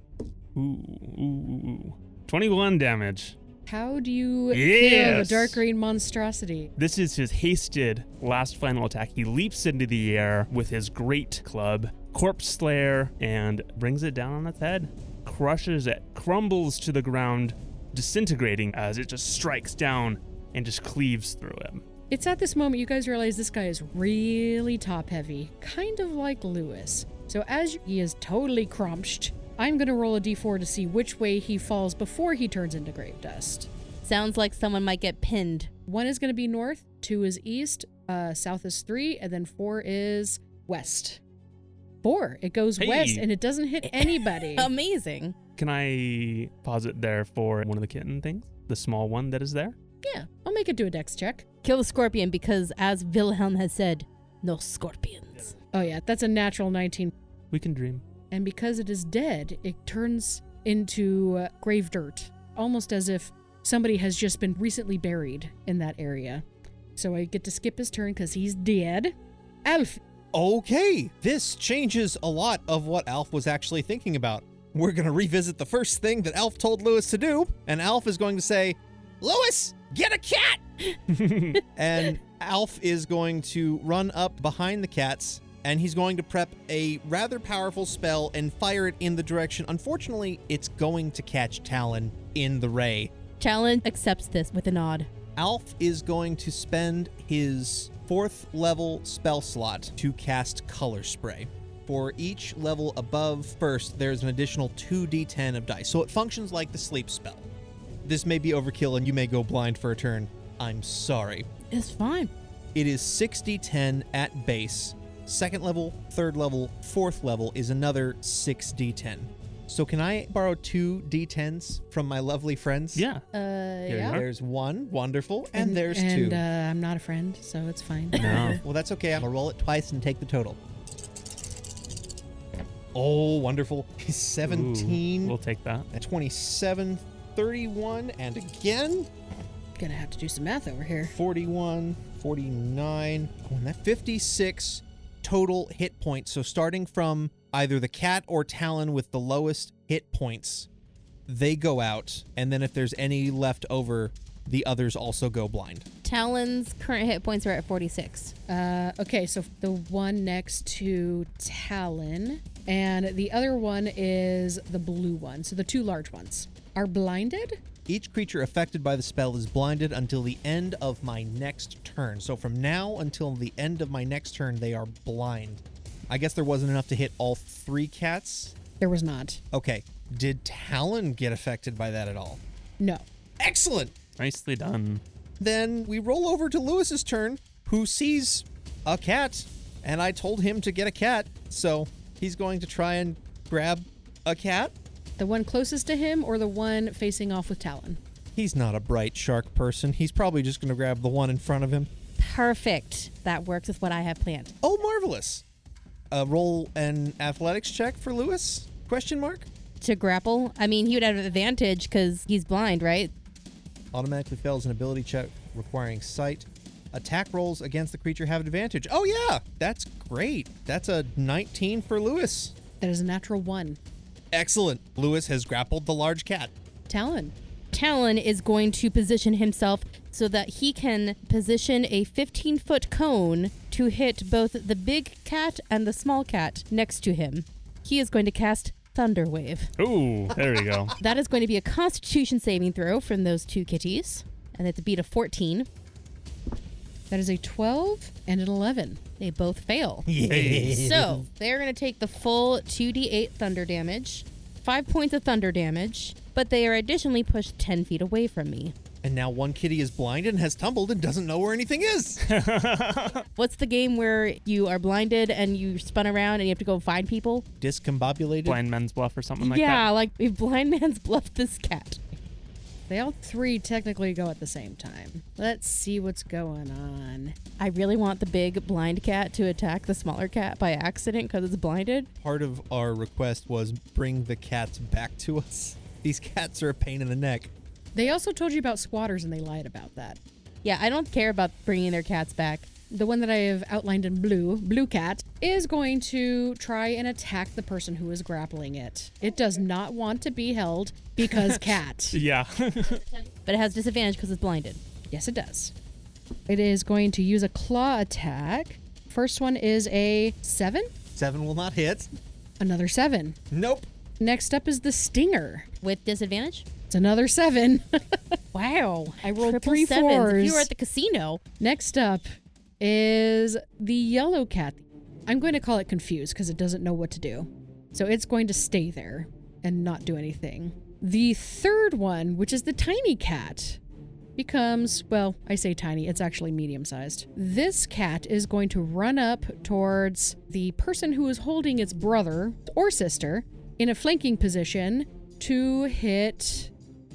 Ooh. 21 damage. How do you kill the Yes. dark green monstrosity? This is his hasted last final attack. He leaps into the air with his great club, Corpse Slayer, and brings it down on its head. Crushes it, crumbles to the ground, disintegrating as it just strikes down and just cleaves through him. It's at this moment you guys realize this guy is really top heavy, kind of like Lewis. So as he is totally crunched, I'm going to roll a d4 to see which way he falls before he turns into grave dust. Sounds like someone might get pinned. 1 is going to be north, 2 is east, south is 3, and then 4 is west. 4, it goes Hey. west and it doesn't hit anybody. Amazing. Can I pause it there for one of the kitten things? The small one that is there? Yeah, I'll make it do a dex check. Kill the scorpion because, as Wilhelm has said, no scorpions. Oh yeah, that's a natural 19. We can dream. And because it is dead, it turns into grave dirt, almost as if somebody has just been recently buried in that area. So I get to skip his turn because he's dead. Alf, Okay, this changes a lot of what Alf was actually thinking about. We're going to revisit the first thing that Alf told Lewis to do, and Alf is going to say, Lewis, get a cat! And Alf is going to run up behind the cats, and he's going to prep a rather powerful spell and fire it in the direction. Unfortunately, it's going to catch Talon in the ray. Talon accepts this with a nod. Alf is going to spend his 4th level spell slot to cast Color Spray. For each level above first, there's an additional 2d10 of dice, so it functions like the sleep spell. This may be overkill and you may go blind for a turn. I'm sorry. It's fine. It is 6d10 at base. 2nd level, 3rd level, 4th level is another 6d10. So can I borrow 2 d10s from my lovely friends? Yeah. Yeah. you are. There's 1, wonderful, and there's 2. I'm not a friend, so it's fine. No. Well, that's okay. I'm gonna roll it twice and take the total. Oh, wonderful. 17, Ooh, we'll take that. 27, 31, and again, Gonna have to do some math over here. 41, 49, and that 56 total hit points. So starting from either the cat or Talon with the lowest hit points, they go out, and then if there's any left over, the others also go blind. Talon's current hit points are at 46. Okay, so the one next to Talon, and the other one is the blue one. So the two large ones are blinded. Each creature affected by the spell is blinded until the end of my next turn. So from now until the end of my next turn, they are blind. I guess there wasn't enough to hit all 3 cats. There was not. Okay. Did Talon get affected by that at all? No. Excellent. Nicely done. Then we roll over to Lewis's turn, who sees a cat, and I told him to get a cat, so he's going to try and grab a cat. The one closest to him or the one facing off with Talon? He's not a bright shark person. He's probably just going to grab the one in front of him. Perfect. That works with what I have planned. Oh, marvelous. Roll an athletics check for Lewis? Question mark? To grapple, I mean, he would have an advantage because he's blind, right? Automatically fails an ability check requiring sight. Attack rolls against the creature have advantage. Oh, yeah. That's great. That's a 19 for Lewis. That is a natural 1. Excellent. Lewis has grappled the large cat. Talon. Talon is going to position himself so that he can position a 15-foot cone to hit both the big cat and the small cat next to him. He is going to cast Thunder Wave. Ooh, there we go. That is going to be a Constitution saving throw from those 2 kitties, and it's a beat of 14. That is a 12 and an 11. They both fail. Hey. So they're going to take the full 2d8 thunder damage, 5 points of thunder damage, but they are additionally pushed 10 feet away from me. And now one kitty is blind and has tumbled and doesn't know where anything is. What's the game where you are blinded and you spun around and you have to go find people? Discombobulated. Blind Man's Bluff or something like that. Yeah, like if Blind Man's bluffed this cat. They all 3 technically go at the same time. Let's see what's going on. I really want the big blind cat to attack the smaller cat by accident because it's blinded. Part of our request was bring the cats back to us. These cats are a pain in the neck. They also told you about squatters and they lied about that. Yeah, I don't care about bringing their cats back. The one that I have outlined in blue cat, is going to try and attack the person who is grappling it. It does not want to be held because cat. Yeah. But it has disadvantage because it's blinded. Yes, it does. It is going to use a claw attack. First one is a 7. 7 will not hit. Another 7. Nope. Next up is the stinger. With disadvantage? It's another 7. Wow. I rolled Triple 3 sevens. 4s. If you were at the casino. Next up is the yellow cat. I'm going to call it confused because it doesn't know what to do. So it's going to stay there and not do anything. The third one, which is the tiny cat, becomes, well, I say tiny, it's actually medium-sized. This cat is going to run up towards the person who is holding its brother or sister in a flanking position to hit.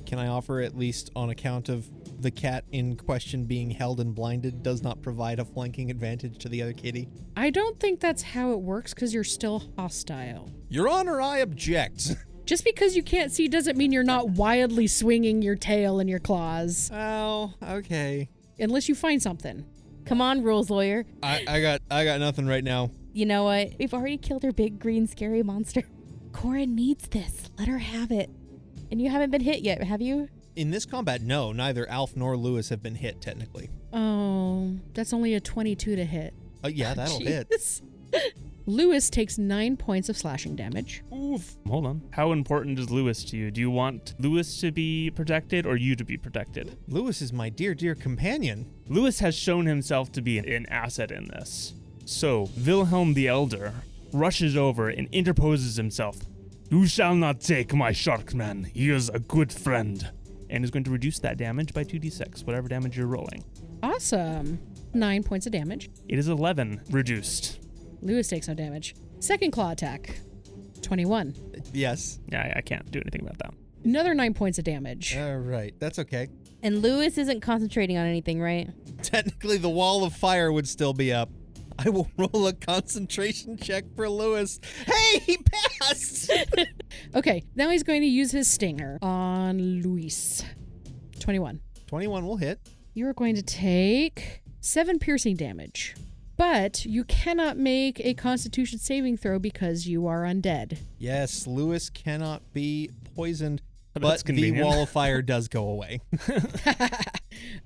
Can I offer, at least on account of the cat in question being held and blinded, does not provide a flanking advantage to the other kitty? I don't think that's how it works because you're still hostile. Your Honor, I object. Just because you can't see doesn't mean you're not wildly swinging your tail and your claws. Oh, okay. Unless you find something. Come on, rules lawyer. I got nothing right now. You know what? We've already killed her big green scary monster. Corin needs this. Let her have it. And you haven't been hit yet, have you? In this combat, no, neither Alf nor Lewis have been hit, technically. Oh, that's only a 22 to hit. Yeah, that'll hit. Jeez. Lewis takes 9 points of slashing damage. Oof. Hold on. How important is Lewis to you? Do you want Lewis to be protected or you to be protected? Lewis is my dear, dear companion. Lewis has shown himself to be an asset in this. So, Wilhelm the Elder rushes over and interposes himself. You shall not take my Sharkman. He is a good friend. And is going to reduce that damage by 2d6, whatever damage you're rolling. Awesome. 9 points of damage. It is 11 reduced. Lewis takes no damage. Second claw attack. 21. Yes. Yeah, I can't do anything about that. Another 9 points of damage. All right, that's okay. And Lewis isn't concentrating on anything, right? Technically, the wall of fire would still be up. I will roll a concentration check for Lewis. Hey, he passed! Okay, now he's going to use his stinger on Luis. 21. 21 will hit. You are going to take 7 piercing damage. But you cannot make a Constitution saving throw because you are undead. Yes, Lewis cannot be poisoned. but That's the convenient. wall of fire does go away.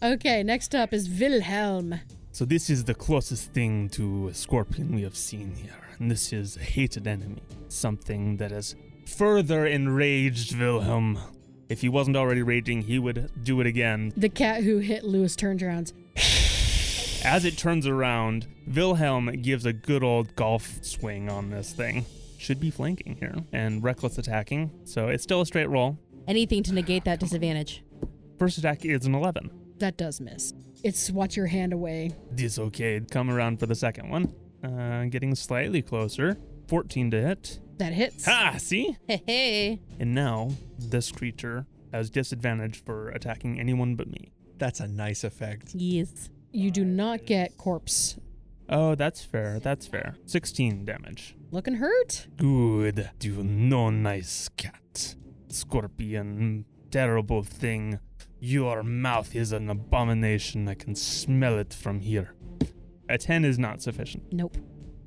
Okay, next up is Wilhelm. So this is the closest thing to a scorpion we have seen here. And this is a hated enemy. Something that has further enraged Wilhelm. If he wasn't already raging, he would do it again. The cat who hit Lewis turns around. As it turns around, Wilhelm gives a good old golf swing on this thing. Should be flanking here and reckless attacking, so it's still a straight roll. Anything to negate that disadvantage. First attack is an 11. That does miss. It's watch your hand away. This okay. Come around for the second one. Getting slightly closer. 14 to hit. That hits. Ha! See? Hey, hey. And now, this creature has disadvantage for attacking anyone but me. That's a nice effect. Yes. You do not get corpse. Oh, that's fair. That's fair. 16 damage. Looking hurt? Good. You no nice cat. Scorpion. Terrible thing. Your mouth is an abomination. I can smell it from here. A 10 is not sufficient. Nope.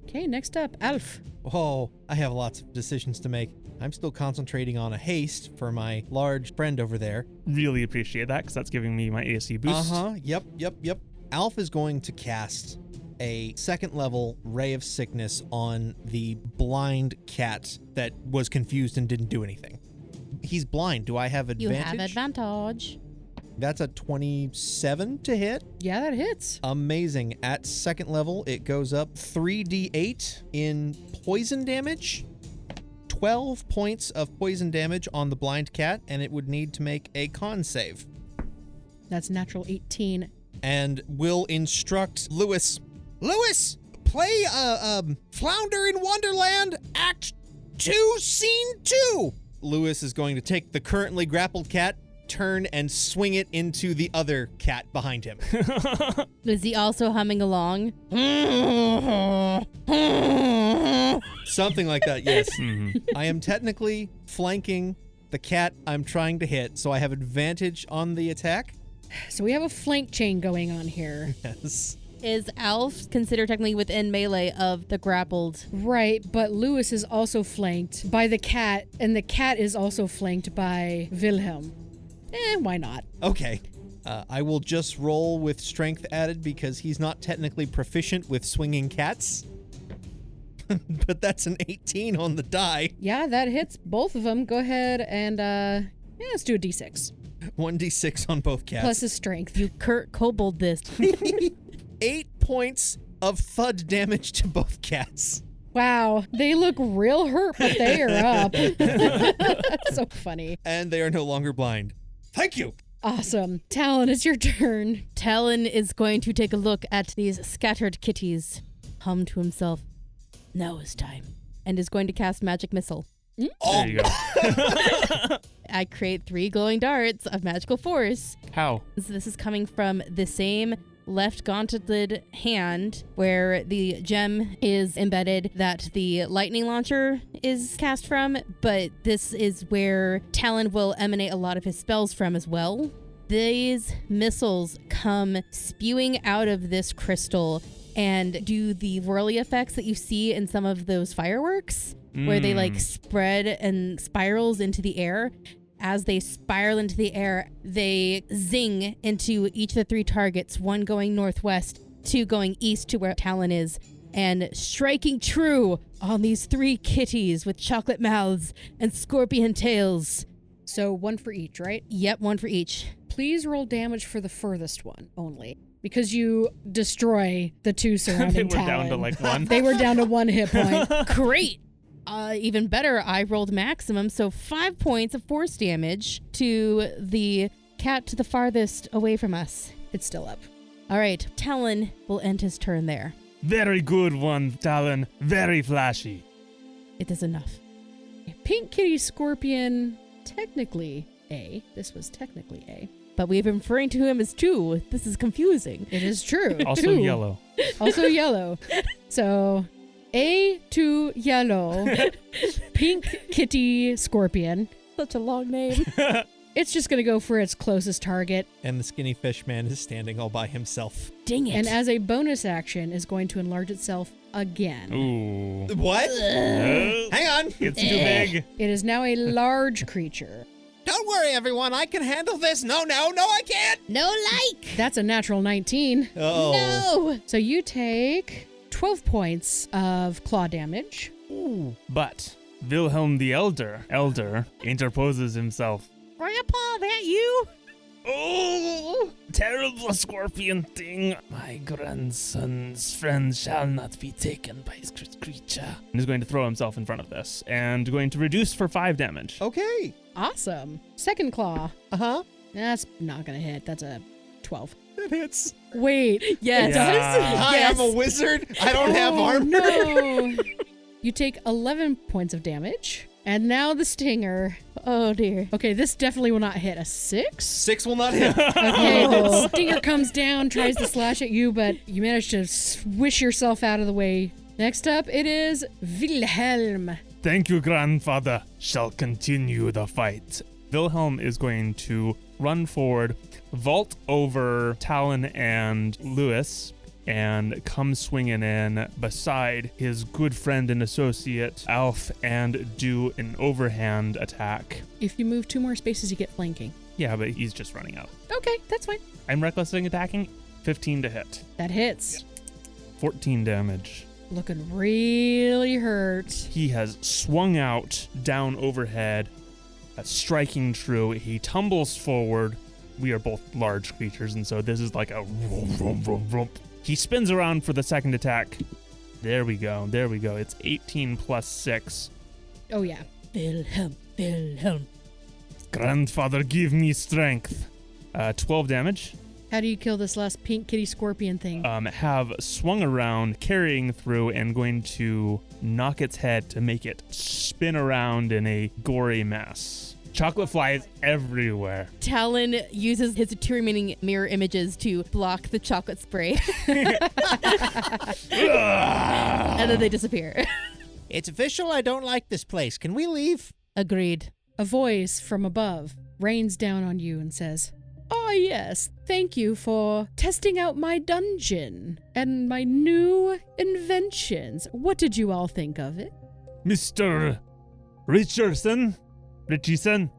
Okay, next up, Alf. Oh, I have lots of decisions to make. I'm still concentrating on a haste for my large friend over there. Really appreciate that because that's giving me my AC boost. Yep. Alf is going to cast a second level Ray of Sickness on the blind cat that was confused and didn't do anything. He's blind. Do I have You advantage? have advantage. That's a 27 to hit. Yeah, that hits. Amazing. At second level, it goes up 3d8 in poison damage. 12 points of poison damage on the blind cat, and it would need to make a con save. That's natural 18. And will instruct Lewis. Lewis, play Flounder in Wonderland, Act 2, Scene 2. Lewis is going to take the currently grappled cat, turn and swing it into the other cat behind him. Is he also humming along? Something like that, yes. Mhm. I am technically flanking the cat I'm trying to hit, so I have advantage on the attack. So we have a flank chain going on here. Yes. Is Alf considered technically within melee of the grappled? Right, but Lewis is also flanked by the cat, and the cat is also flanked by Wilhelm. Why not? Okay. I will just roll with strength added because he's not technically proficient with swinging cats. But that's an 18 on the die. Yeah, that hits both of them. Go ahead and, let's do a d6. 1d6 on both cats. Plus his strength. You Kurt Kobold this. 8 points of thud damage to both cats. Wow, they look real hurt, but they are up. That's so funny. And they are no longer blind. Thank you. Awesome. Talon, it's your turn. Talon is going to take a look at these scattered kitties, hum to himself, now is time, and is going to cast Magic Missile. There you go. I create 3 glowing darts of magical force. How? So this is coming from the same left gauntleted hand where the gem is embedded that the lightning launcher is cast from, but this is where Talon will emanate a lot of his spells from as well. These missiles come spewing out of this crystal and do the whirly effects that you see in some of those fireworks, where they like spread and spirals into the air. As they spiral into the air, they zing into each of the 3 targets, 1 going northwest, 2 going east to where Talon is, and striking true on these 3 kitties with chocolate mouths and scorpion tails. So 1 for each, right? Yep, 1 for each. Please roll damage for the furthest one only, because you destroy the 2 surrounding They were Talon. down to like 1. They were down to 1 hit point. Great! Even better, I rolled maximum, so 5 points of force damage to the cat to the farthest away from us. It's still up. All right, Talon will end his turn there. Very good one, Talon. Very flashy. It is enough. Pink Kitty Scorpion, technically A. This was technically A. But we've been referring to him as 2. This is confusing. It is true. Also 2. yellow. Also yellow. So A2 yellow. Pink Kitty Scorpion. Such a long name. It's just going to go for its closest target. And the skinny fish man is standing all by himself. Dang it. And as a bonus action, is going to enlarge itself again. Ooh. What? Hang on. It's too big. It is now a large creature. Don't worry, everyone. I can handle this. No, I can't. No like. That's a natural 19. Oh. No. So you take 12 points of claw damage. But Wilhelm the Elder interposes himself. Grandpa, that you? Oh, terrible scorpion thing. My grandson's friend shall not be taken by his creature. And he's going to throw himself in front of this and going to reduce for 5 damage. Okay. Awesome. Second claw. Uh-huh. That's not going to hit. That's a 12. It hits. Wait. Yes. It Yeah. does? Hi, Yes. I'm a wizard. I don't have Oh, armor. No. You take 11 points of damage. And now the stinger. Oh dear. Okay, this definitely will not hit. A 6? 6 will not hit. Okay, the stinger comes down, tries to slash at you, but you manage to swish yourself out of the way. Next up, it is Wilhelm. Thank you, grandfather. Shall continue the fight. Wilhelm is going to run forward, vault over Talon and Lewis, and come swinging in beside his good friend and associate, Alf, and do an overhand attack. If you move 2 more spaces, you get flanking. Yeah, but he's just running out. Okay, that's fine. I'm recklessly attacking. 15 to hit. That hits. 14 damage. Looking really hurt. He has swung out down overhead, striking true. He tumbles forward. We are both large creatures, and so this is like a rump. He spins around for the second attack. There we go. It's 18 plus 6. Oh, yeah. Wilhelm. Grandfather, give me strength. 12 damage. How do you kill this last pink kitty scorpion thing? Have swung around, carrying through, and going to knock its head to make it spin around in a gory mess. Chocolate flies everywhere. Talon uses his 2 remaining mirror images to block the chocolate spray. And then they disappear. It's official. I don't like this place. Can we leave? Agreed. A voice from above rains down on you and says, "Oh, yes, thank you for testing out my dungeon and my new inventions. What did you all think of it?" Mr. Richardson? Richardson.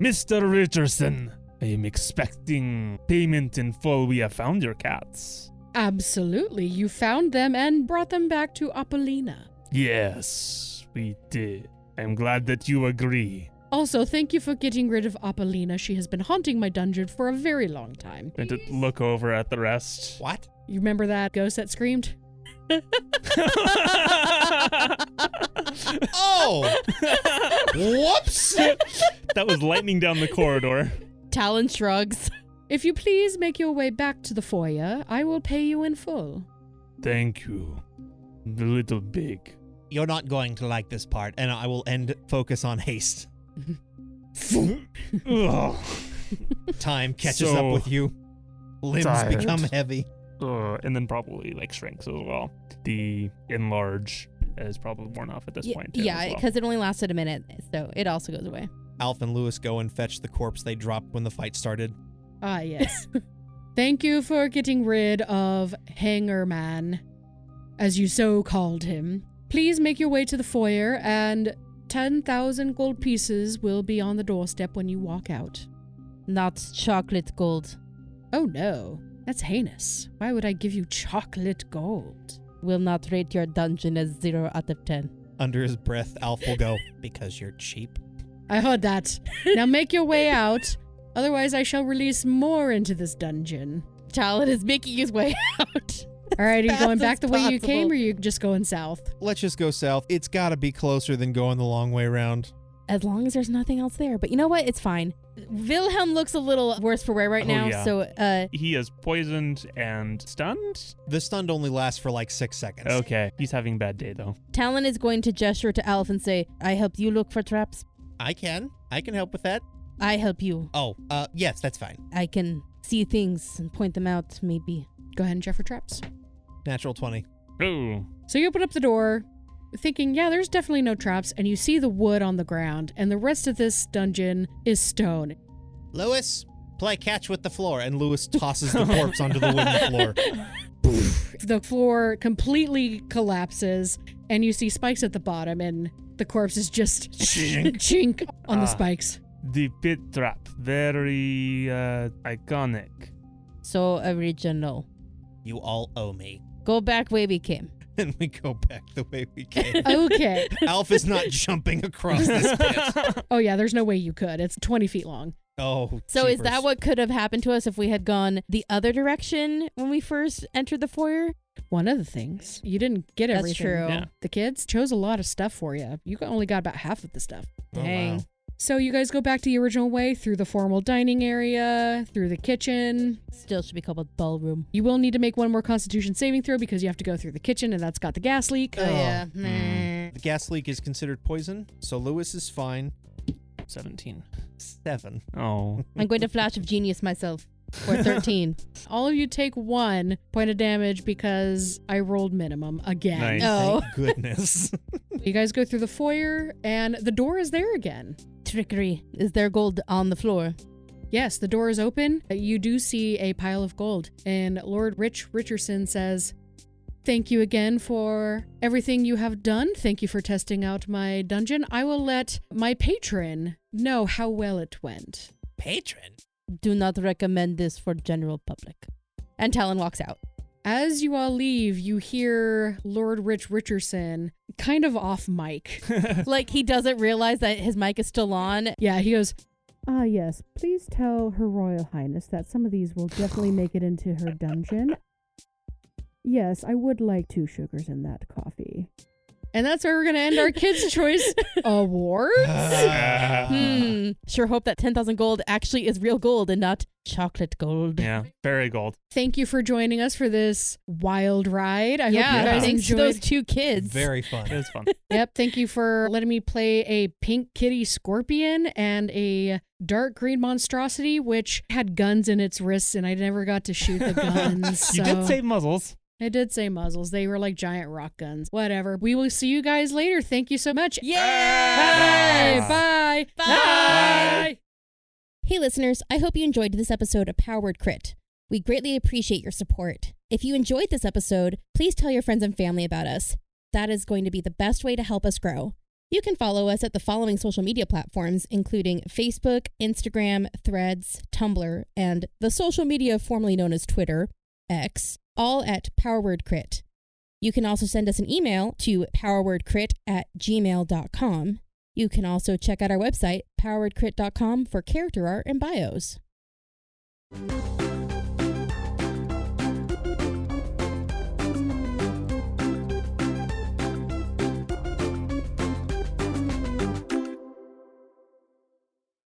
Mr. Richardson, I am expecting payment in full. We have found your cats. Absolutely. You found them and brought them back to Apollina. Yes, we did. I'm glad that you agree. Also, thank you for getting rid of Apollina. She has been haunting my dungeon for a very long time. Going to look over at the rest. What? You remember that ghost that screamed? Oh! Whoops! That was lightning down the corridor. Talon shrugs. If you please make your way back to the foyer, I will pay you in full. Thank you. The little big. You're not going to like this part, and I will end focus on haste. Ugh. Time catches So up with you. Limbs tired. become heavy. And then probably like shrinks as well. The enlarge is probably worn off at this point. Too, Yeah, as well. because it only lasted a minute, so it also goes away. Alf and Lewis go and fetch the corpse they dropped when the fight started. Ah, yes. Thank you for getting rid of Hanger Man, as you so called him. Please make your way to the foyer, and 10,000 gold pieces will be on the doorstep when you walk out. Not chocolate gold. Oh no, that's heinous. Why would I give you chocolate gold? Will not rate your dungeon as 0 out of 10. Under his breath, Alf will go, Because you're cheap. I heard that. Now make your way out, otherwise I shall release more into this dungeon. Talon is making his way out. All right, are you Fast going as back the way you came, possible. or are you just going south? let's just go south. It's got to be closer than going the long way around. As long as there's nothing else there. But you know what? It's fine. Wilhelm looks a little worse for wear right Oh, now. yeah. So, He is poisoned and stunned? The stunned only lasts for like 6 seconds. Okay. He's having a bad day, though. Talon is going to gesture to Alf and say, I help you look for traps. I can help with that. I help you. Oh, yes, that's fine. I can see things and point them out, maybe. Go ahead and check for traps. Natural 20. Oh. So you open up the door, thinking, yeah, there's definitely no traps, and you see the wood on the ground, and the rest of this dungeon is stone. Lewis, play catch with the floor. And Lewis tosses the corpse onto the wooden floor. The floor completely collapses, and you see spikes at the bottom, and The corpse is just Chink. chink on the spikes. The pit trap. Very iconic. So original. You all owe me. Go back way we came. And we go back the way we came. Okay. Alf is not jumping across this pit. Oh, yeah, there's no way you could. It's 20 feet long. Oh, So is jeepers. that what could have happened to us if we had gone the other direction when we first entered the foyer? One of the things. You didn't get That's everything. true. Yeah. The kids chose a lot of stuff for you. You only got about half of the stuff. Oh, Dang. wow. So you guys go back to the original way through the formal dining area, through the kitchen. Still should be called a ballroom. You will need to make one more constitution saving throw because you have to go through the kitchen and that's got the gas leak. Oh, yeah. The gas leak is considered poison, so Lewis is fine. 17. 7. Oh. I'm going to flash of genius myself. Or 13. All of you take 1 point of damage because I rolled minimum again. Nice. Oh. Thank goodness. You guys go through the foyer and the door is there again. Trickery. Is there gold on the floor? Yes, the door is open. You do see a pile of gold. And Lord Richardson says, "Thank you again for everything you have done. Thank you for testing out my dungeon. I will let my patron know how well it went." Patron? Do not recommend this for general public. And Talon walks out. As you all leave, you hear Lord Richardson kind of off mic. Like he doesn't realize that his mic is still on. Yeah, he goes, yes, please tell Her Royal Highness that some of these will definitely make it into her dungeon. Yes, I would like 2 sugars in that coffee. And that's where we're going to end our Kids' Choice Awards. Sure hope that 10,000 gold actually is real gold and not chocolate gold. Yeah, very gold. Thank you for joining us for this wild ride. I hope you Yeah, guys thanks to those enjoyed. 2 kids. Very fun. It was fun. Yep, thank you for letting me play a pink kitty scorpion and a dark green monstrosity, which had guns in its wrists, and I never got to shoot the guns. You so. did say muzzles. I did say muzzles. They were like giant rock guns. Whatever. We will see you guys later. Thank you so much. Yeah! Bye. Bye. Bye. Hey listeners, I hope you enjoyed this episode of Power Word Crit. We greatly appreciate your support. If you enjoyed this episode, please tell your friends and family about us. That is going to be the best way to help us grow. You can follow us at the following social media platforms, including Facebook, Instagram, Threads, Tumblr, and the social media formerly known as Twitter, X, all at Power Word Crit. You can also send us an email to powerwordcrit@gmail.com. You can also check out our website, powerwordcrit.com, for character art and bios.